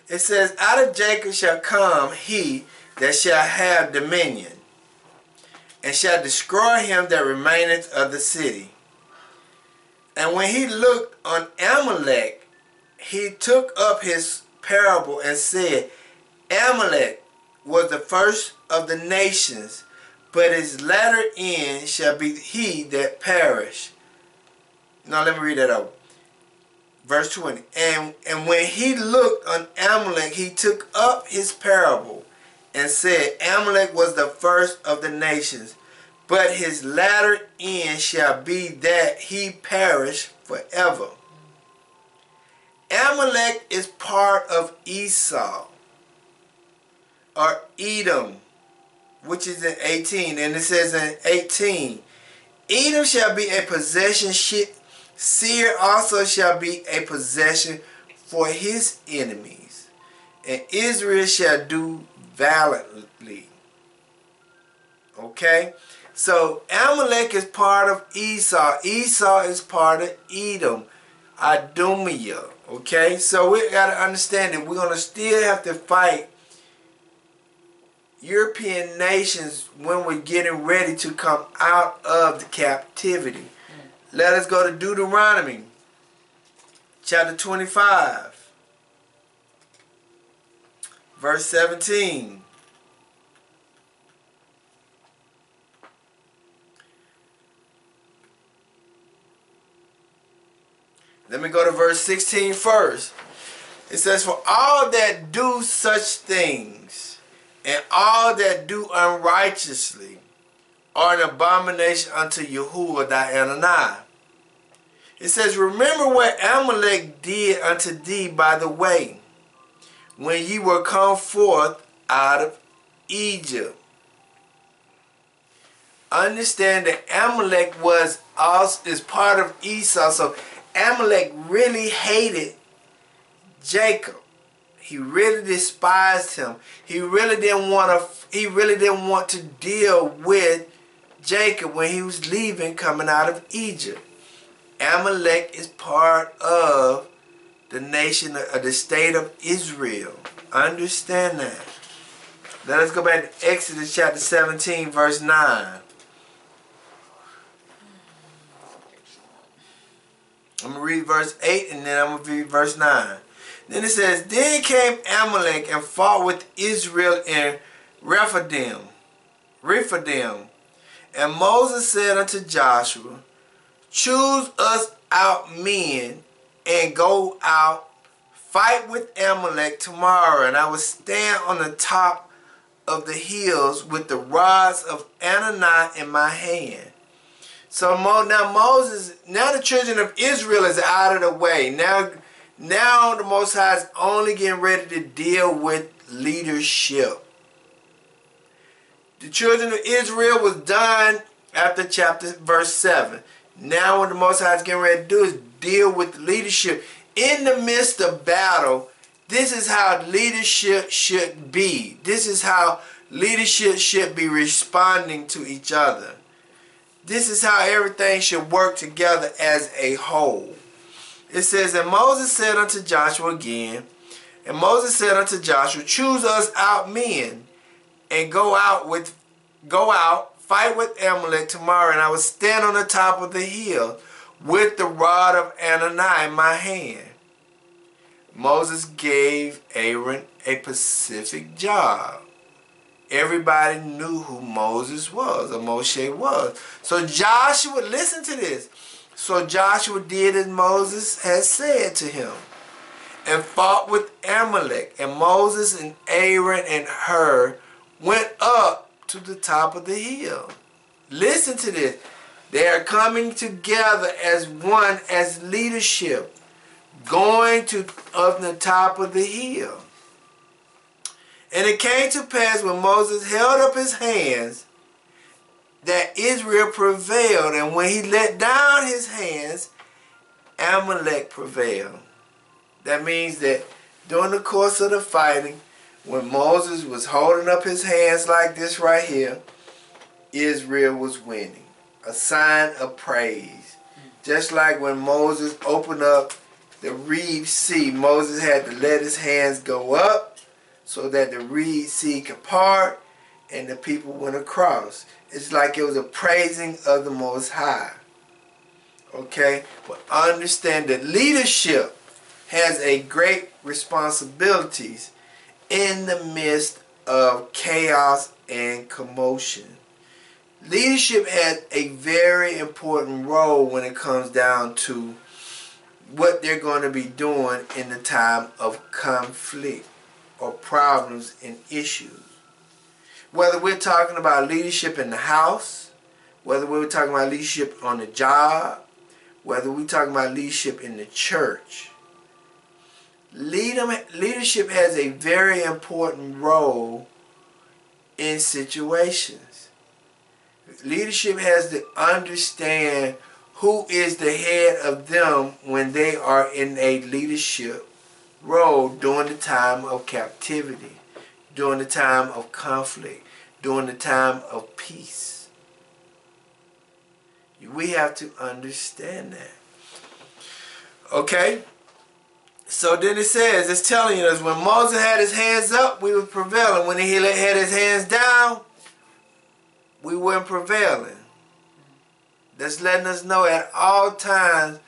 It says, out of Jacob shall come he that shall have dominion, and shall destroy him that remaineth of the city. And when he looked on Amalek, he took up his parable and said, Amalek was the first of the nations, but his latter end shall be he that perish. Now let me read that over. Verse 20. And when he looked on Amalek, he took up his parable and said, Amalek was the first of the nations, but his latter end shall be that he perish forever. Amalek is part of Esau, or Edom, which is in 18. And it says in 18, Edom shall be a possession, Seir also shall be a possession for his enemies, and Israel shall do valiantly. Okay? So Amalek is part of Esau. Esau is part of Edom, Idumea. Okay? So we got to understand that we're going to still have to fight European nations when we're getting ready to come out of the captivity. Let us go to Deuteronomy chapter 25, verse 17. Let me go to verse 16 first. It says, for all that do such things, and all that do unrighteously, are an abomination unto Yahuwah thy Adonai. It says, remember what Amalek did unto thee by the way, when ye were come forth out of Egypt. Understand that Amalek is part of Esau, so Amalek really hated Jacob. He really despised him. He really didn't want to deal with Jacob when he was leaving, coming out of Egypt. Amalek is part of the nation of the state of Israel. Understand that. Let us go back to Exodus chapter 17, verse 9. I'm going to read verse 8 and then I'm going to read verse 9. Then it says, then came Amalek and fought with Israel in Rephidim. And Moses said unto Joshua, choose us out men and go out, fight with Amalek tomorrow, and I will stand on the top of the hills with the rods of Anani in my hand. So now the children of Israel is out of the way. Now the Most High is only getting ready to deal with leadership. The children of Israel was done after verse 7. Now what the Most High is getting ready to do is deal with leadership. In the midst of battle, this is how leadership should be. This is how leadership should be responding to each other. This is how everything should work together as a whole. It says, and Moses said unto Joshua again, and Moses said unto Joshua, choose us out men, and go out, fight with Amalek tomorrow, and I will stand on the top of the hill with the rod of Anani in my hand. Moses gave Aaron a specific job. Everybody knew who Moses was, or Moshe was. So Joshua, listen to this. So Joshua did as Moses had said to him, and fought with Amalek. And Moses and Aaron and Hur went up to the top of the hill. Listen to this. They are coming together as one, as leadership, going to up the top of the hill. And it came to pass when Moses held up his hands that Israel prevailed, and when he let down his hands, Amalek prevailed. That means that during the course of the fighting, when Moses was holding up his hands like this right here, Israel was winning. A sign of praise. Just like when Moses opened up the Reed Sea, Moses had to let his hands go up so that the Reed Sea could part and the people went across. It's like it was a praising of the Most High. Okay? But understand that leadership has a great responsibilities in the midst of chaos and commotion. Leadership has a very important role when it comes down to what they're going to be doing in the time of conflict or problems and issues. Whether we're talking about leadership in the house, whether we're talking about leadership on the job, whether we're talking about leadership in the church, leadership has a very important role in situations. Leadership has to understand who is the head of them when they are in a leadership role during the time of captivity, during the time of conflict, during the time of peace. We have to understand that. Okay? So then it says, it's telling us when Moses had his hands up, we were prevailing. When he had his hands down, we weren't prevailing. That's letting us know at all times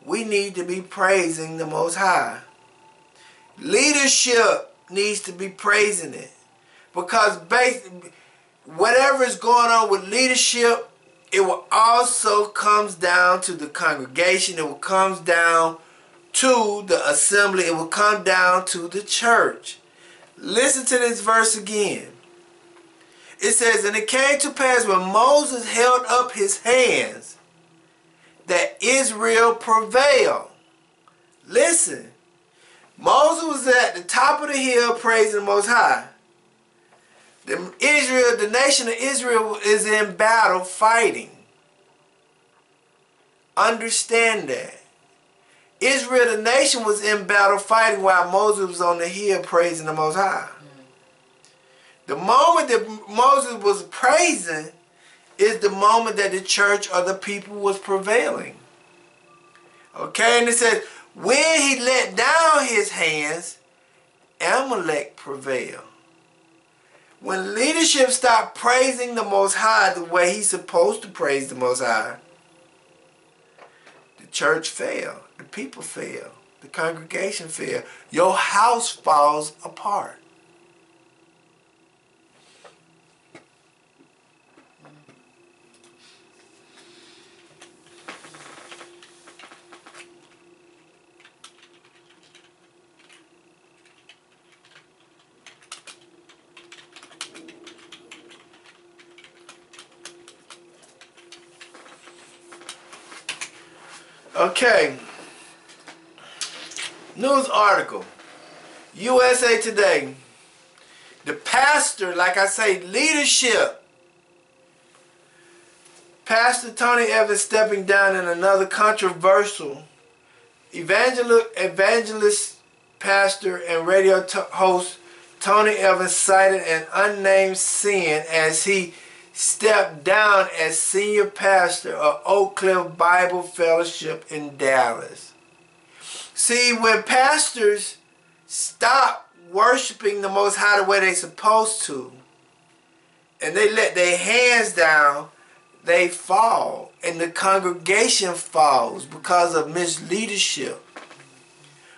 we need to be praising the Most High. Leadership needs to be praising it. Because whatever is going on with leadership, it will also comes down to the congregation. It will come down to the assembly. It will come down to the church. Listen to this verse again. It says, and it came to pass when Moses held up his hands that Israel prevailed. Listen. Moses was at the top of the hill praising the Most High. The nation of Israel is in battle fighting. Understand that. Israel, the nation, was in battle fighting while Moses was on the hill praising the Most High. The moment that Moses was praising is the moment that the church or the people was prevailing. Okay, and it says, when he let down his hands, Amalek prevailed. When leadership stopped praising the Most High the way he's supposed to praise the Most High, the church failed, the people failed, the congregation failed. Your house falls apart. Okay. News article. USA Today. The pastor, like I say, leadership. Pastor Tony Evans stepping down in another controversial evangelist, pastor, and radio host Tony Evans cited an unnamed sin as he stepped down as senior pastor of Oak Cliff Bible Fellowship in Dallas. See, when pastors stop worshiping the Most High the way they're supposed to, and they let their hands down, they fall, and the congregation falls because of misleadership.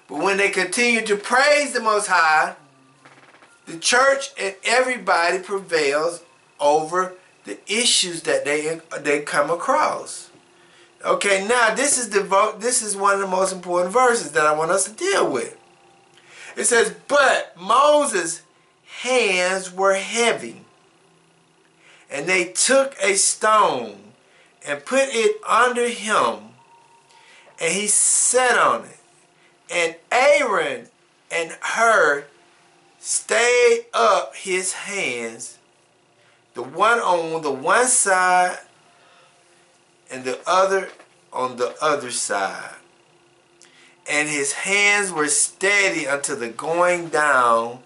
But when they continue to praise the Most High, the church and everybody prevails over the issues that they come across. Okay, now this is one of the most important verses that I want us to deal with. It says, but Moses' hands were heavy, and they took a stone and put it under him, and he sat on it. And Aaron and Hur stayed up his hands, the one on the one side and the other on the other side. And his hands were steady until the going down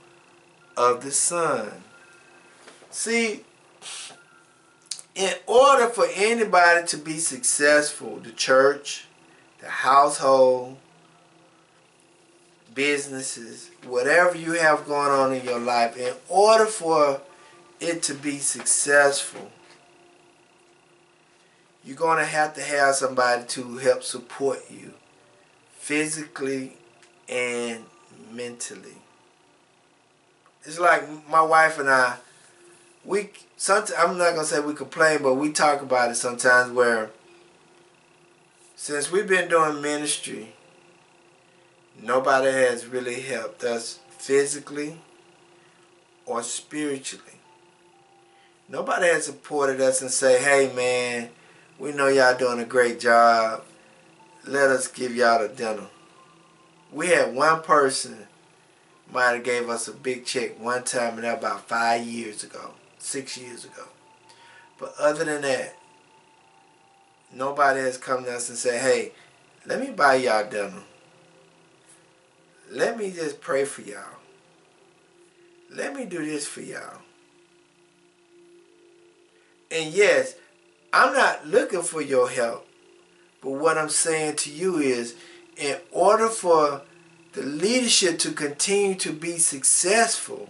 of the sun. See, in order for anybody to be successful, the church, the household, businesses, whatever you have going on in your life, in order for it to be successful, you're going to have somebody to help support you physically and mentally. It's like my wife and I, I'm not going to say we complain, but we talk about it sometimes where since we've been doing ministry, nobody has really helped us physically or spiritually. Nobody has supported us and say, hey man, we know y'all doing a great job. Let us give y'all the dinner. We had one person might have gave us a big check one time, and that about 5 years ago, 6 years ago. But other than that, nobody has come to us and said, hey, let me buy y'all dinner. Let me just pray for y'all. Let me do this for y'all. And yes, I'm not looking for your help. But what I'm saying to you is, in order for the leadership to continue to be successful,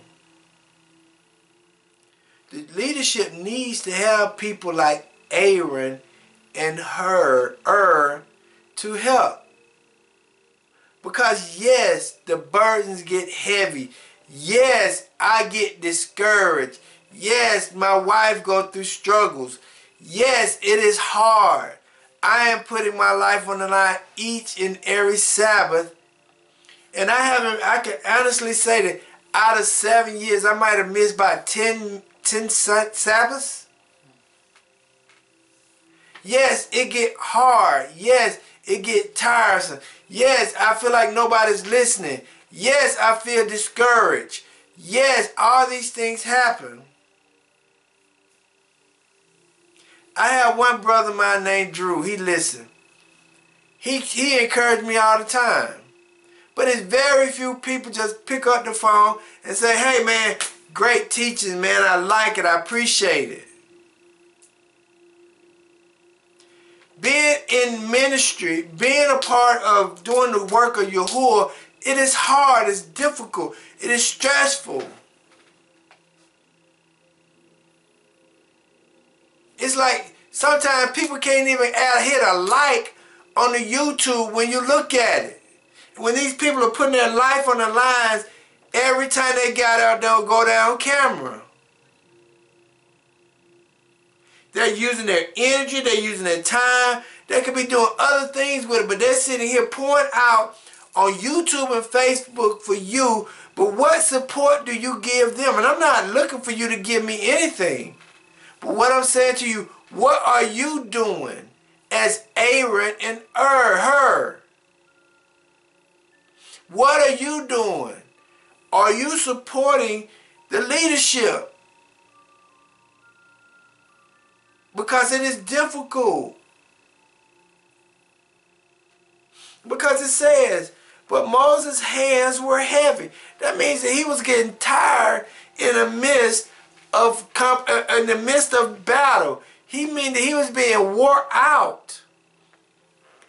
the leadership needs to have people like Aaron and Hur to help. Because yes, the burdens get heavy. Yes, I get discouraged. Yes, my wife goes through struggles. Yes, it is hard. I am putting my life on the line each and every Sabbath. And I can honestly say that out of 7 years, I might have missed about 10 Sabbaths. Yes, it get hard. Yes, it get tiresome. Yes, I feel like nobody's listening. Yes, I feel discouraged. Yes, all these things happen. I have one brother of mine named Drew. He listened. He encouraged me all the time. But it's very few people just pick up the phone and say, hey man, great teaching, man. I like it. I appreciate it. Being in ministry, being a part of doing the work of Yahuwah, it is hard, it's difficult, it is stressful. It's like sometimes people can't even hit a like on the YouTube when you look at it. When these people are putting their life on the lines, every time they got out, they'll go down on camera. They're using their energy, they're using their time. They could be doing other things with it, but they're sitting here pouring out on YouTube and Facebook for you. But what support do you give them? And I'm not looking for you to give me anything. But what I'm saying to you, what are you doing as Aaron and her? What are you doing? Are you supporting the leadership? Because it is difficult. Because it says, but Moses' hands were heavy. That means that he was getting tired in the midst of battle. He means that he was being wore out.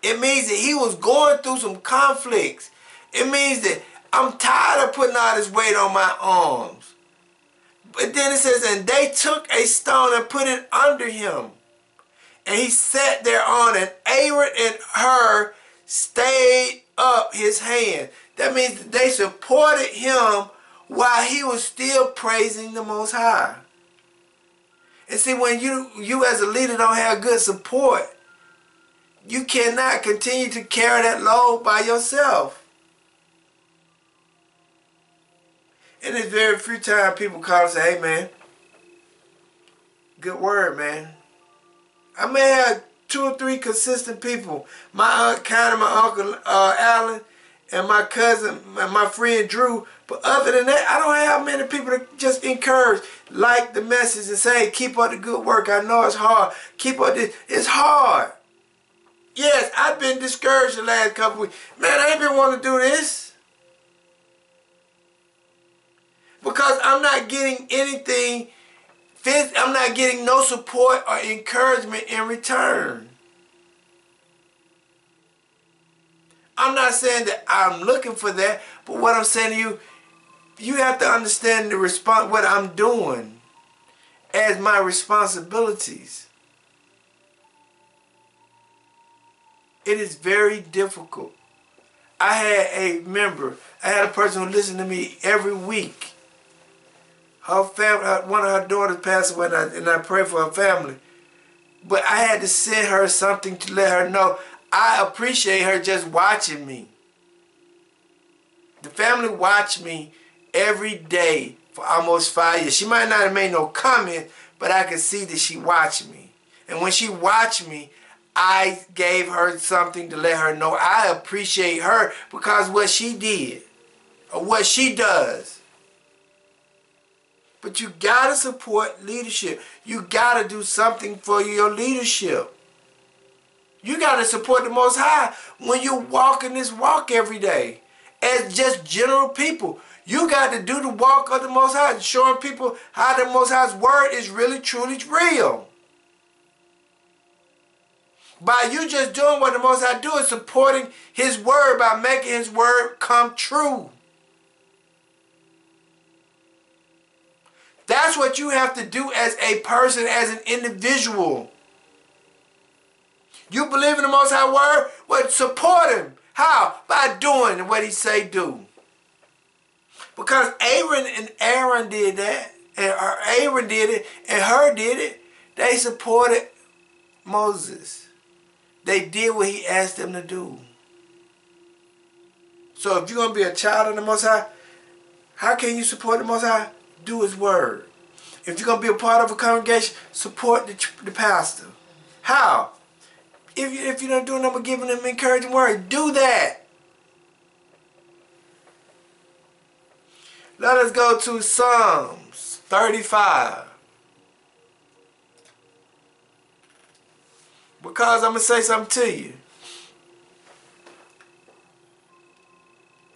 It means that he was going through some conflicts. It means that I'm tired of putting all this weight on my arms. But then it says, and they took a stone and put it under him. And he sat there on it. Aaron and her stayed up his hand. That means that they supported him while he was still praising the Most High. And see, when you as a leader don't have good support, you cannot continue to carry that load by yourself. And there's very few times people call and say, hey man, good word, man. I may have 2 or 3 consistent people. My Aunt Connie, my Uncle Alan, and my cousin, and my friend Drew. But other than that, I don't have many people to just encourage, like the message and say, keep up the good work. I know it's hard. Keep up this. It's hard. Yes, I've been discouraged the last couple weeks. Man, I ain't been wanting to do this. Because I'm not getting anything. I'm not getting no support or encouragement in return. I'm not saying that I'm looking for that, but what I'm saying to you, you have to understand what I'm doing as my responsibilities. It is very difficult. I had a person who listened to me every week. Her family, one of her daughters passed away, and I pray for her family. But I had to send her something to let her know I appreciate her just watching me. The family watched me every day for almost 5 years. She might not have made no comment, but I could see that she watched me. And when she watched me, I gave her something to let her know I appreciate her because what she did or what she does. But you got to support leadership. You got to do something for your leadership. You got to support the Most High when you walk in this walk every day. As just general people, you got to do the walk of the Most High, showing people how the Most High's word is really, truly real. By you just doing what the Most High do is supporting His word by making His word come true. That's what you have to do as a person, as an individual. You believe in the Most High word? Well, support Him. How? By doing what he say do. Because Aaron did that, and Aaron did it, and Hur did it. They supported Moses. They did what he asked them to do. So if you're going to be a child of the Most High, how can you support the Most High? Do his word. If you're going to be a part of a congregation, support the pastor. How? If you're not doing nothing but giving them encouraging word, do that. Let us go to Psalms 35. Because I'm going to say something to you.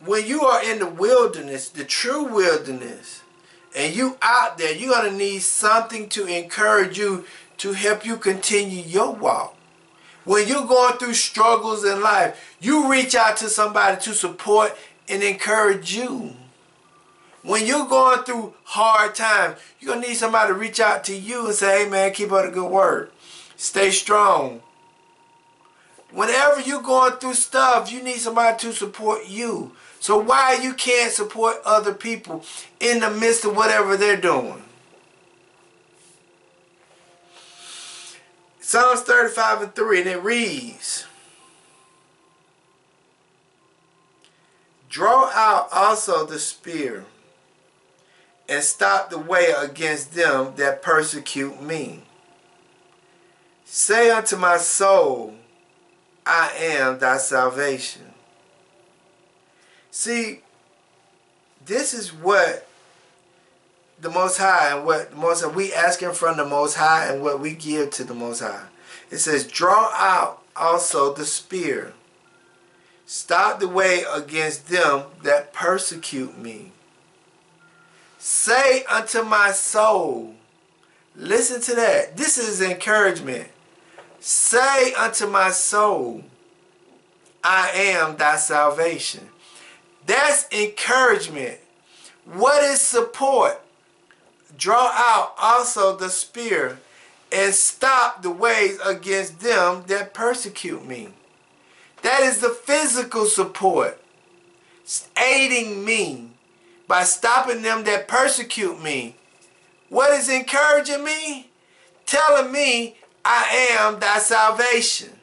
When you are in the wilderness, the true wilderness, and you out there, you're going to need something to encourage you, to help you continue your walk. When you're going through struggles in life, you reach out to somebody to support and encourage you. When you're going through hard times, you're going to need somebody to reach out to you and say, hey man, keep up the good work. Stay strong. Whenever you're going through stuff, you need somebody to support you. So why you can't support other people in the midst of whatever they're doing? Psalms 35:3, and it reads, draw out also the spear, and stop the way against them that persecute me. Say unto my soul, I am thy salvation. See, this is what the Most High and what the Most High, we asking from the Most High and what we give to the Most High. It says, draw out also the spear. Stop the way against them that persecute me. Say unto my soul, listen to that. This is encouragement. Say unto my soul, I am thy salvation. That's encouragement. What is support? Draw out also the spear and stop the ways against them that persecute me. That is the physical support. Aiding me by stopping them that persecute me. What is encouraging me? Telling me I am thy salvation.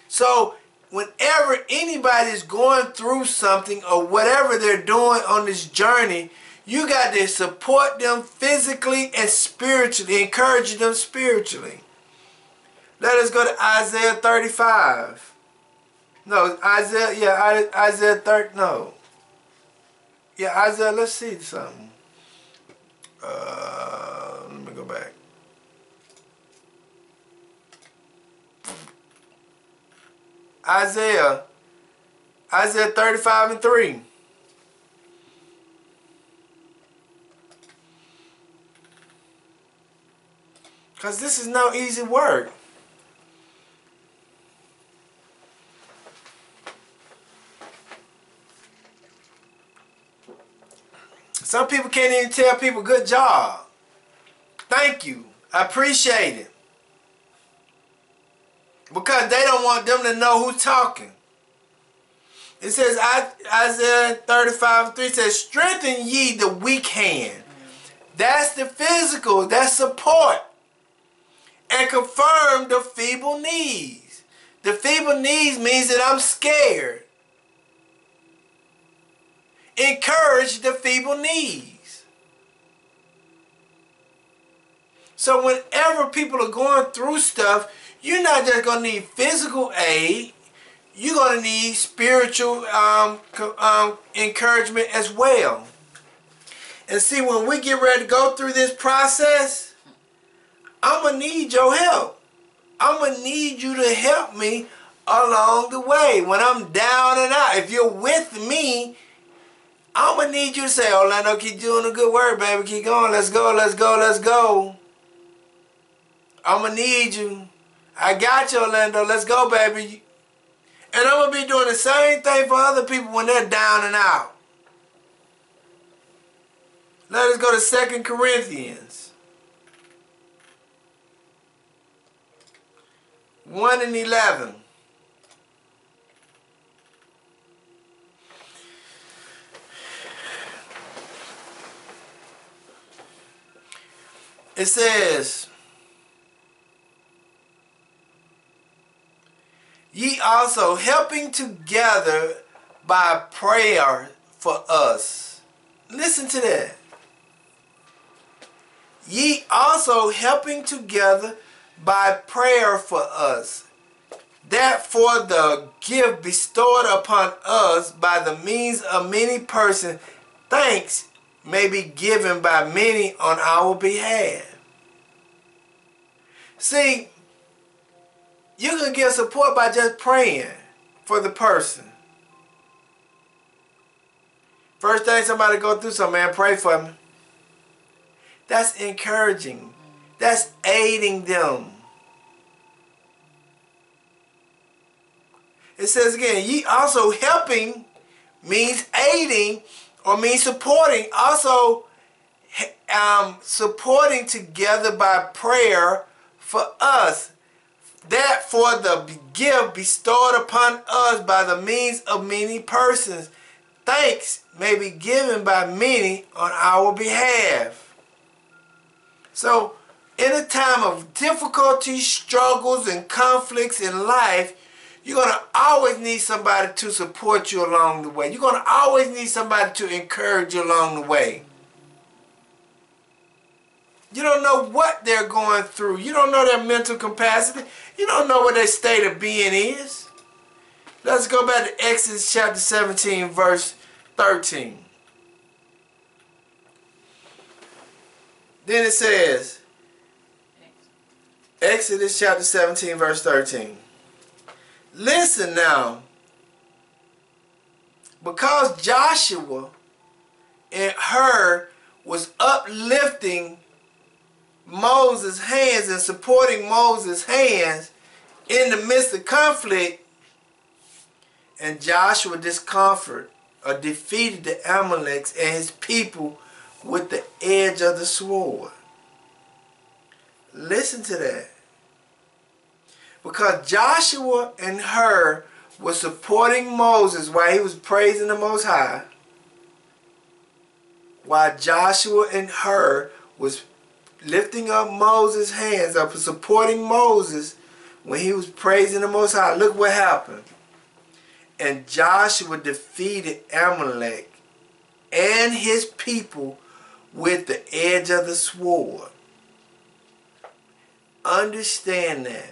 So whenever anybody is going through something or whatever they're doing on this journey, you got to support them physically and spiritually, encourage them spiritually. Let us go to Isaiah 35. No, Isaiah 30, no. Yeah, Isaiah, let's see something. Let me go back. Isaiah 35:3. Because this is no easy work. Some people can't even tell people good job. Thank you. I appreciate it. Because they don't want them to know who's talking. It says, Isaiah 35:3 says, strengthen ye the weak hand. That's the physical, that's support. And confirm the feeble knees. The feeble knees means that I'm scared. Encourage the feeble knees. So whenever people are going through stuff, you're not just going to need physical aid. You're going to need spiritual encouragement as well. And see, when we get ready to go through this process, I'm going to need your help. I'm going to need you to help me along the way. When I'm down and out, if you're with me, I'm going to need you to say, Orlando, keep doing a good work, baby. Keep going. Let's go, let's go, let's go. I'm going to need you. I got you, Orlando. Let's go, baby. And I'm going to be doing the same thing for other people when they're down and out. Let us go to 2 Corinthians. 1 and 11. It says, ye also helping together by prayer for us. Listen to that. Ye also helping together by prayer for us, that for the gift bestowed upon us by the means of many persons, thanks may be given by many on our behalf. See, you can give support by just praying for the person. First thing somebody go through something, man, pray for me. That's encouraging. That's aiding them. It says again, ye also helping means aiding or means supporting. Also supporting together by prayer for us, that for the gift bestowed upon us by the means of many persons, thanks may be given by many on our behalf. So, in a time of difficulty, struggles, and conflicts in life, you're going to always need somebody to support you along the way. You're going to always need somebody to encourage you along the way. You don't know what they're going through. You don't know their mental capacity. You don't know what their state of being is. Let's go back to Exodus chapter 17, verse 13. Then it says, Exodus chapter 17, verse 13. Listen now, because Joshua and Hur was uplifting Moses' hands and supporting Moses' hands in the midst of conflict, and Joshua discomforted or defeated the Amaleks and his people with the edge of the sword. Listen to that. Because Joshua and Hur were supporting Moses while he was praising the Most High, while Joshua and Hur was lifting up Moses' hands up and supporting Moses when he was praising the Most High. Look what happened. And Joshua defeated Amalek and his people with the edge of the sword. Understand that.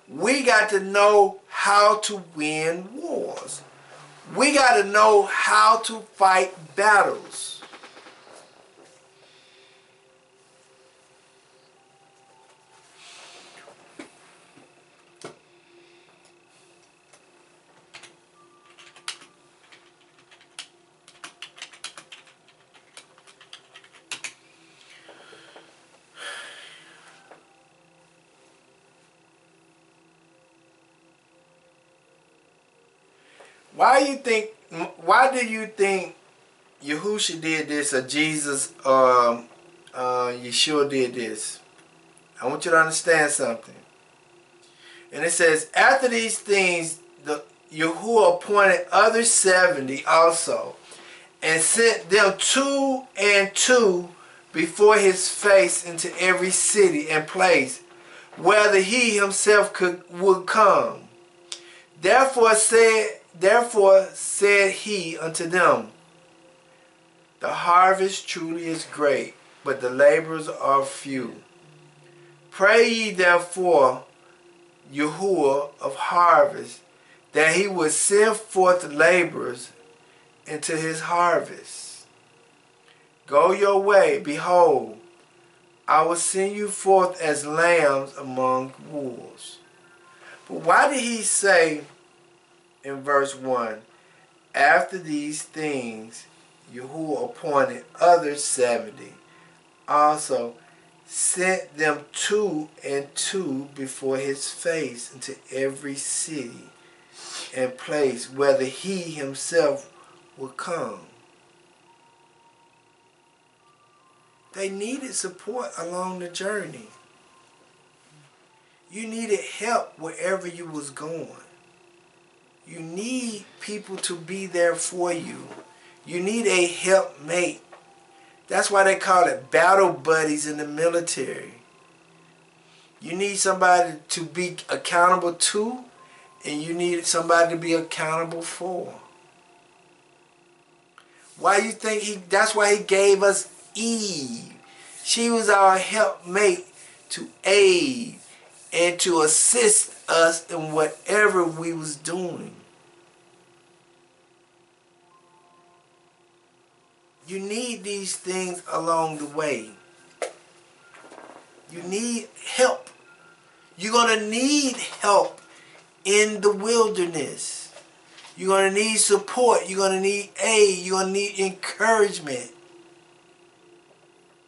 We got to know how to win wars. We got to know how to fight battles. Why do you think Yahushua did this or Jesus Yeshua did this? I want you to understand something. And it says, after these things, Yahuwah appointed other 70 also, and sent them 2 and 2 before his face into every city and place, whether he himself would come. Therefore said he unto them, the harvest truly is great, but the laborers are few. Pray ye therefore Yahuwah of harvest, that he would send forth laborers into his harvest. Go your way, behold, I will send you forth as lambs among wolves. But why did he say in verse 1, after these things Yahuwah appointed others 70, also sent them 2 and 2 before his face into every city and place, whether he himself would come? They needed support along the journey. You needed help wherever you was going. You need people to be there for you. You need a helpmate. That's why they call it battle buddies in the military. You need somebody to be accountable to, and you need somebody to be accountable for. Why you think that's why he gave us Eve. She was our helpmate to aid and to assist us in whatever we was doing. You need these things along the way. You need help. You're going to need help in the wilderness. You're going to need support. You're going to need aid. You're going to need encouragement.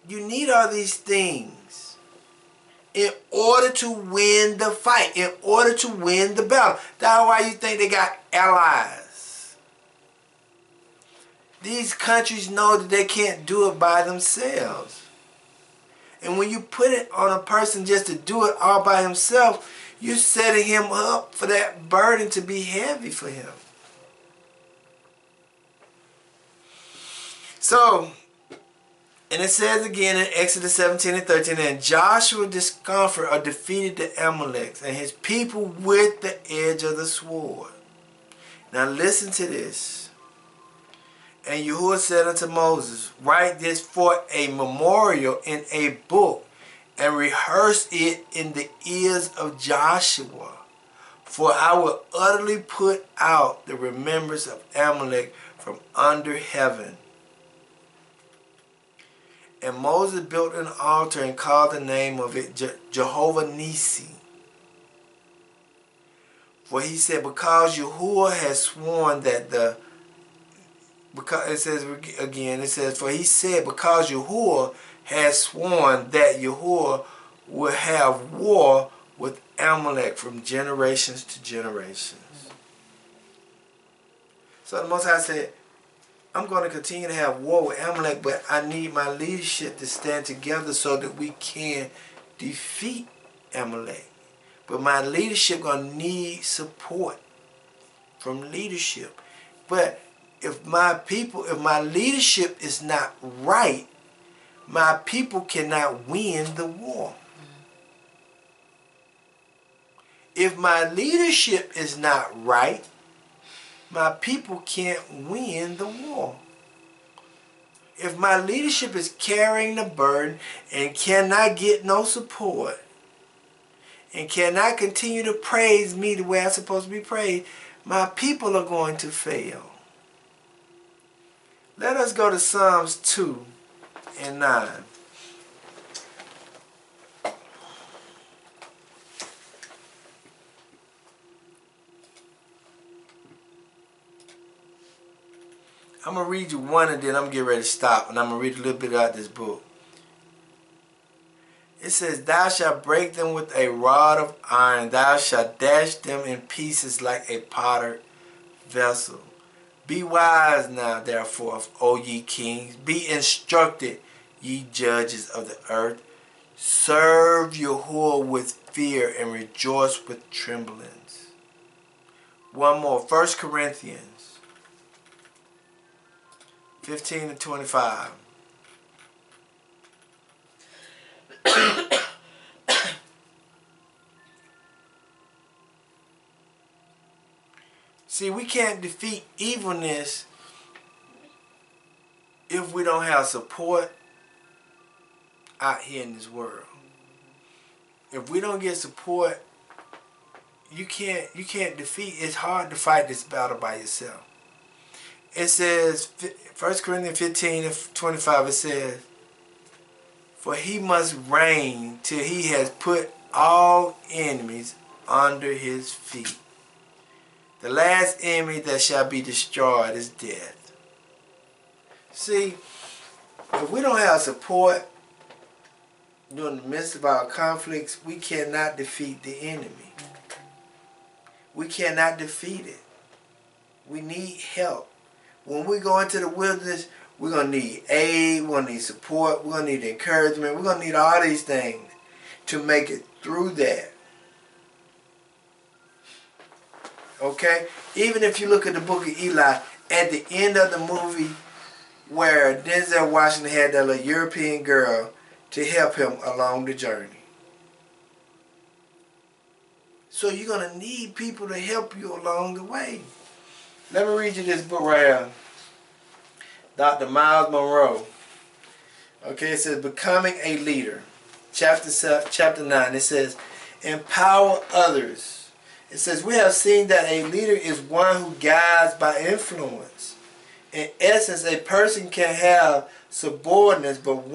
You need all these things in order to win the fight, in order to win the battle. That's why you think they got allies. These countries know that they can't do it by themselves. And when you put it on a person just to do it all by himself, you're setting him up for that burden to be heavy for him. So, and it says again in Exodus 17 and 13, and Joshua discomfited or defeated the Amaleks and his people with the edge of the sword. Now listen to this. And Yahuwah said unto Moses, write this for a memorial in a book, and rehearse it in the ears of Joshua. For I will utterly put out the remembrance of Amalek from under heaven. And Moses built an altar and called the name of it Jehovah Nissi. For he said, because Yahuwah has sworn that because it says again, it says, for he said, because Yahuwah has sworn that Yahuwah will have war with Amalek from generations to generations. So the Most High said, I'm going to continue to have war with Amalek, but I need my leadership to stand together so that we can defeat Amalek. But my leadership going to need support from leadership. But if my leadership is not right, my people cannot win the war. If my leadership is not right, my people can't win the war. If my leadership is carrying the burden and cannot get no support and cannot continue to praise me the way I'm supposed to be praised, my people are going to fail. Let us go to Psalms 2 and 9. I'm going to read you one and then I'm going to get ready to stop. And I'm going to read a little bit out of this book. It says, thou shalt break them with a rod of iron. Thou shalt dash them in pieces like a pottered vessel. Be wise now, therefore, O ye kings. Be instructed, ye judges of the earth. Serve Yahuwah with fear and rejoice with tremblings. One more. 1 Corinthians 15 and 25. See, we can't defeat evilness if we don't have support out here in this world. If we don't get support, you can't defeat. It's hard to fight this battle by yourself. It says, 1 Corinthians 15 and 25, it says, for he must reign till he has put all enemies under his feet. The last enemy that shall be destroyed is death. See, if we don't have support during the midst of our conflicts, we cannot defeat the enemy. We cannot defeat it. We need help. When we go into the wilderness, we're going to need aid, we're going to need support, we're going to need encouragement, we're going to need all these things to make it through that. Okay? Even if you look at the book of Eli, at the end of the movie where Denzel Washington had that little European girl to help him along the journey. So you're going to need people to help you along the way. Let me read you this book right here. Dr. Miles Monroe. Okay, it says, Becoming a Leader. Chapter 9. It says, empower others. It says, we have seen that a leader is one who guides by influence. In essence, a person can have subordinates, but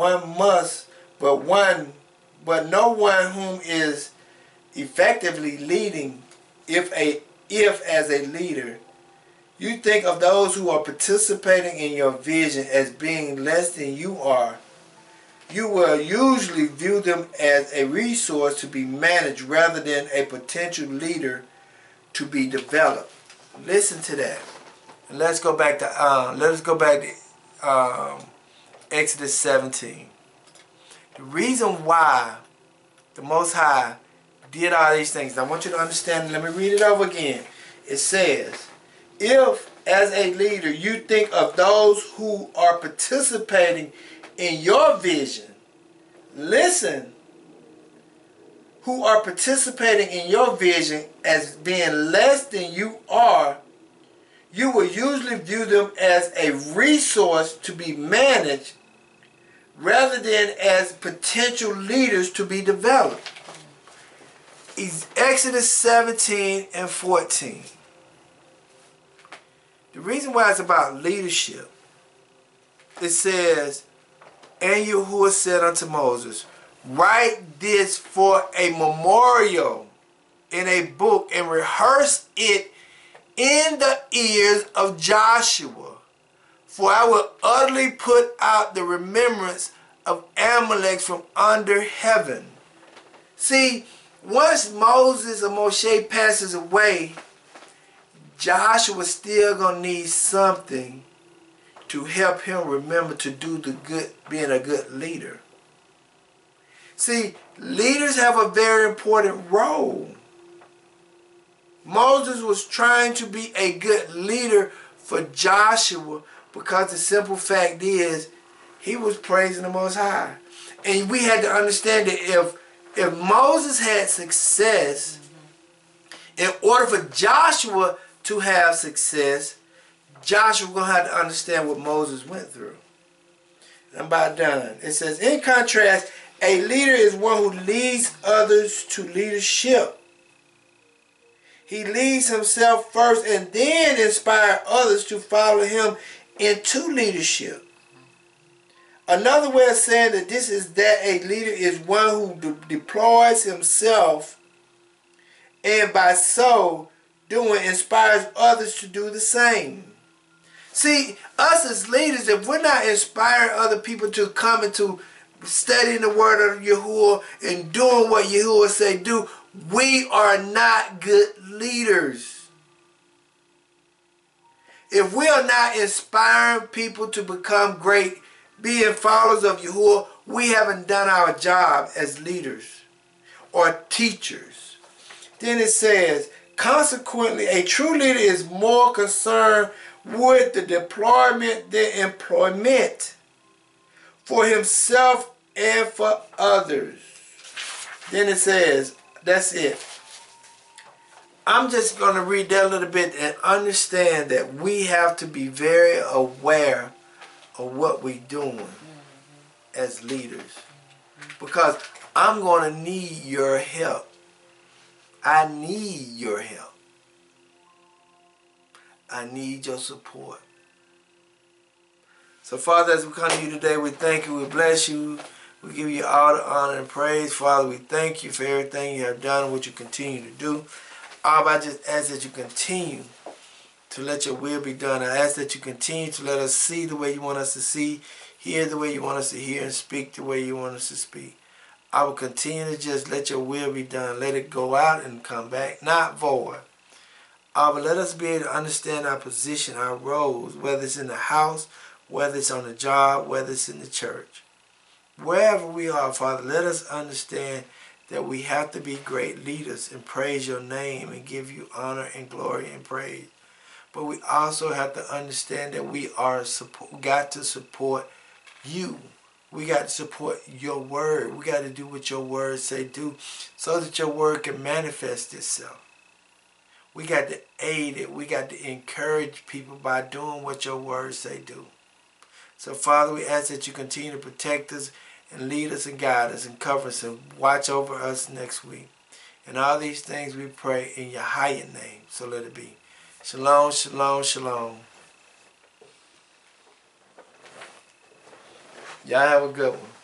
no one whom is effectively leading. If as a leader, you think of those who are participating in your vision as being less than you are, you will usually view them as a resource to be managed rather than a potential leader to be developed. Listen to that. And let's go back to Exodus 17. The reason why the Most High did all these things, I want you to understand. Let me read it over again. It says, if as a leader you think of those who are participating in your vision, listen, who are participating in your vision as being less than you are, you will usually view them as a resource to be managed rather than as potential leaders to be developed. Exodus 17 and 14. The reason why it's about leadership, it says, and Yahuwah said unto Moses, write this for a memorial in a book and rehearse it in the ears of Joshua, for I will utterly put out the remembrance of Amalek from under heaven. See, once Moses or Moshe passes away, Joshua's still going to need something to help him remember to do the good, being a good leader. See, leaders have a very important role. Moses was trying to be a good leader for Joshua because the simple fact is he was praising the Most High. And we had to understand that if Moses had success, in order for Joshua to have success, Joshua was going to have to understand what Moses went through. I'm about done. It says, in contrast, a leader is one who leads others to leadership. He leads himself first and then inspires others to follow him into leadership. Another way of saying that this is that a leader is one who deploys himself and by so doing inspires others to do the same. See, us as leaders, if we're not inspiring other people to come into studying the word of Yahuwah and doing what Yahuwah say do, we are not good leaders. If we are not inspiring people to become great, being followers of Yahuwah, we haven't done our job as leaders or teachers. Then it says, consequently, a true leader is more concerned with the deployment than employment for himself and for others. Then it says, that's it. I'm just going to read that a little bit and understand that we have to be very aware of what we're doing as leaders. Because I'm going to need your help. I need your help. I need your support. So, Father, as we come to you today, we thank you, we bless you, we give you all the honor and praise. Father, we thank you for everything you have done and what you continue to do. I just ask that you continue to let your will be done. I ask that you continue to let us see the way you want us to see, hear the way you want us to hear, and speak the way you want us to speak. I will continue to just let your will be done. Let it go out and come back, not void. But let us be able to understand our position, our roles, whether it's in the house, whether it's on the job, whether it's in the church. Wherever we are, Father, let us understand that we have to be great leaders and praise your name and give you honor and glory and praise. But we also have to understand that we got to support you. We got to support your word. We got to do what your word say do so that your word can manifest itself. We got to aid it. We got to encourage people by doing what your word say do. So Father, we ask that you continue to protect us and lead us and guide us and cover us and watch over us next week. And all these things we pray in your higher name. So let it be. Shalom, shalom, shalom. Y'all have a good one.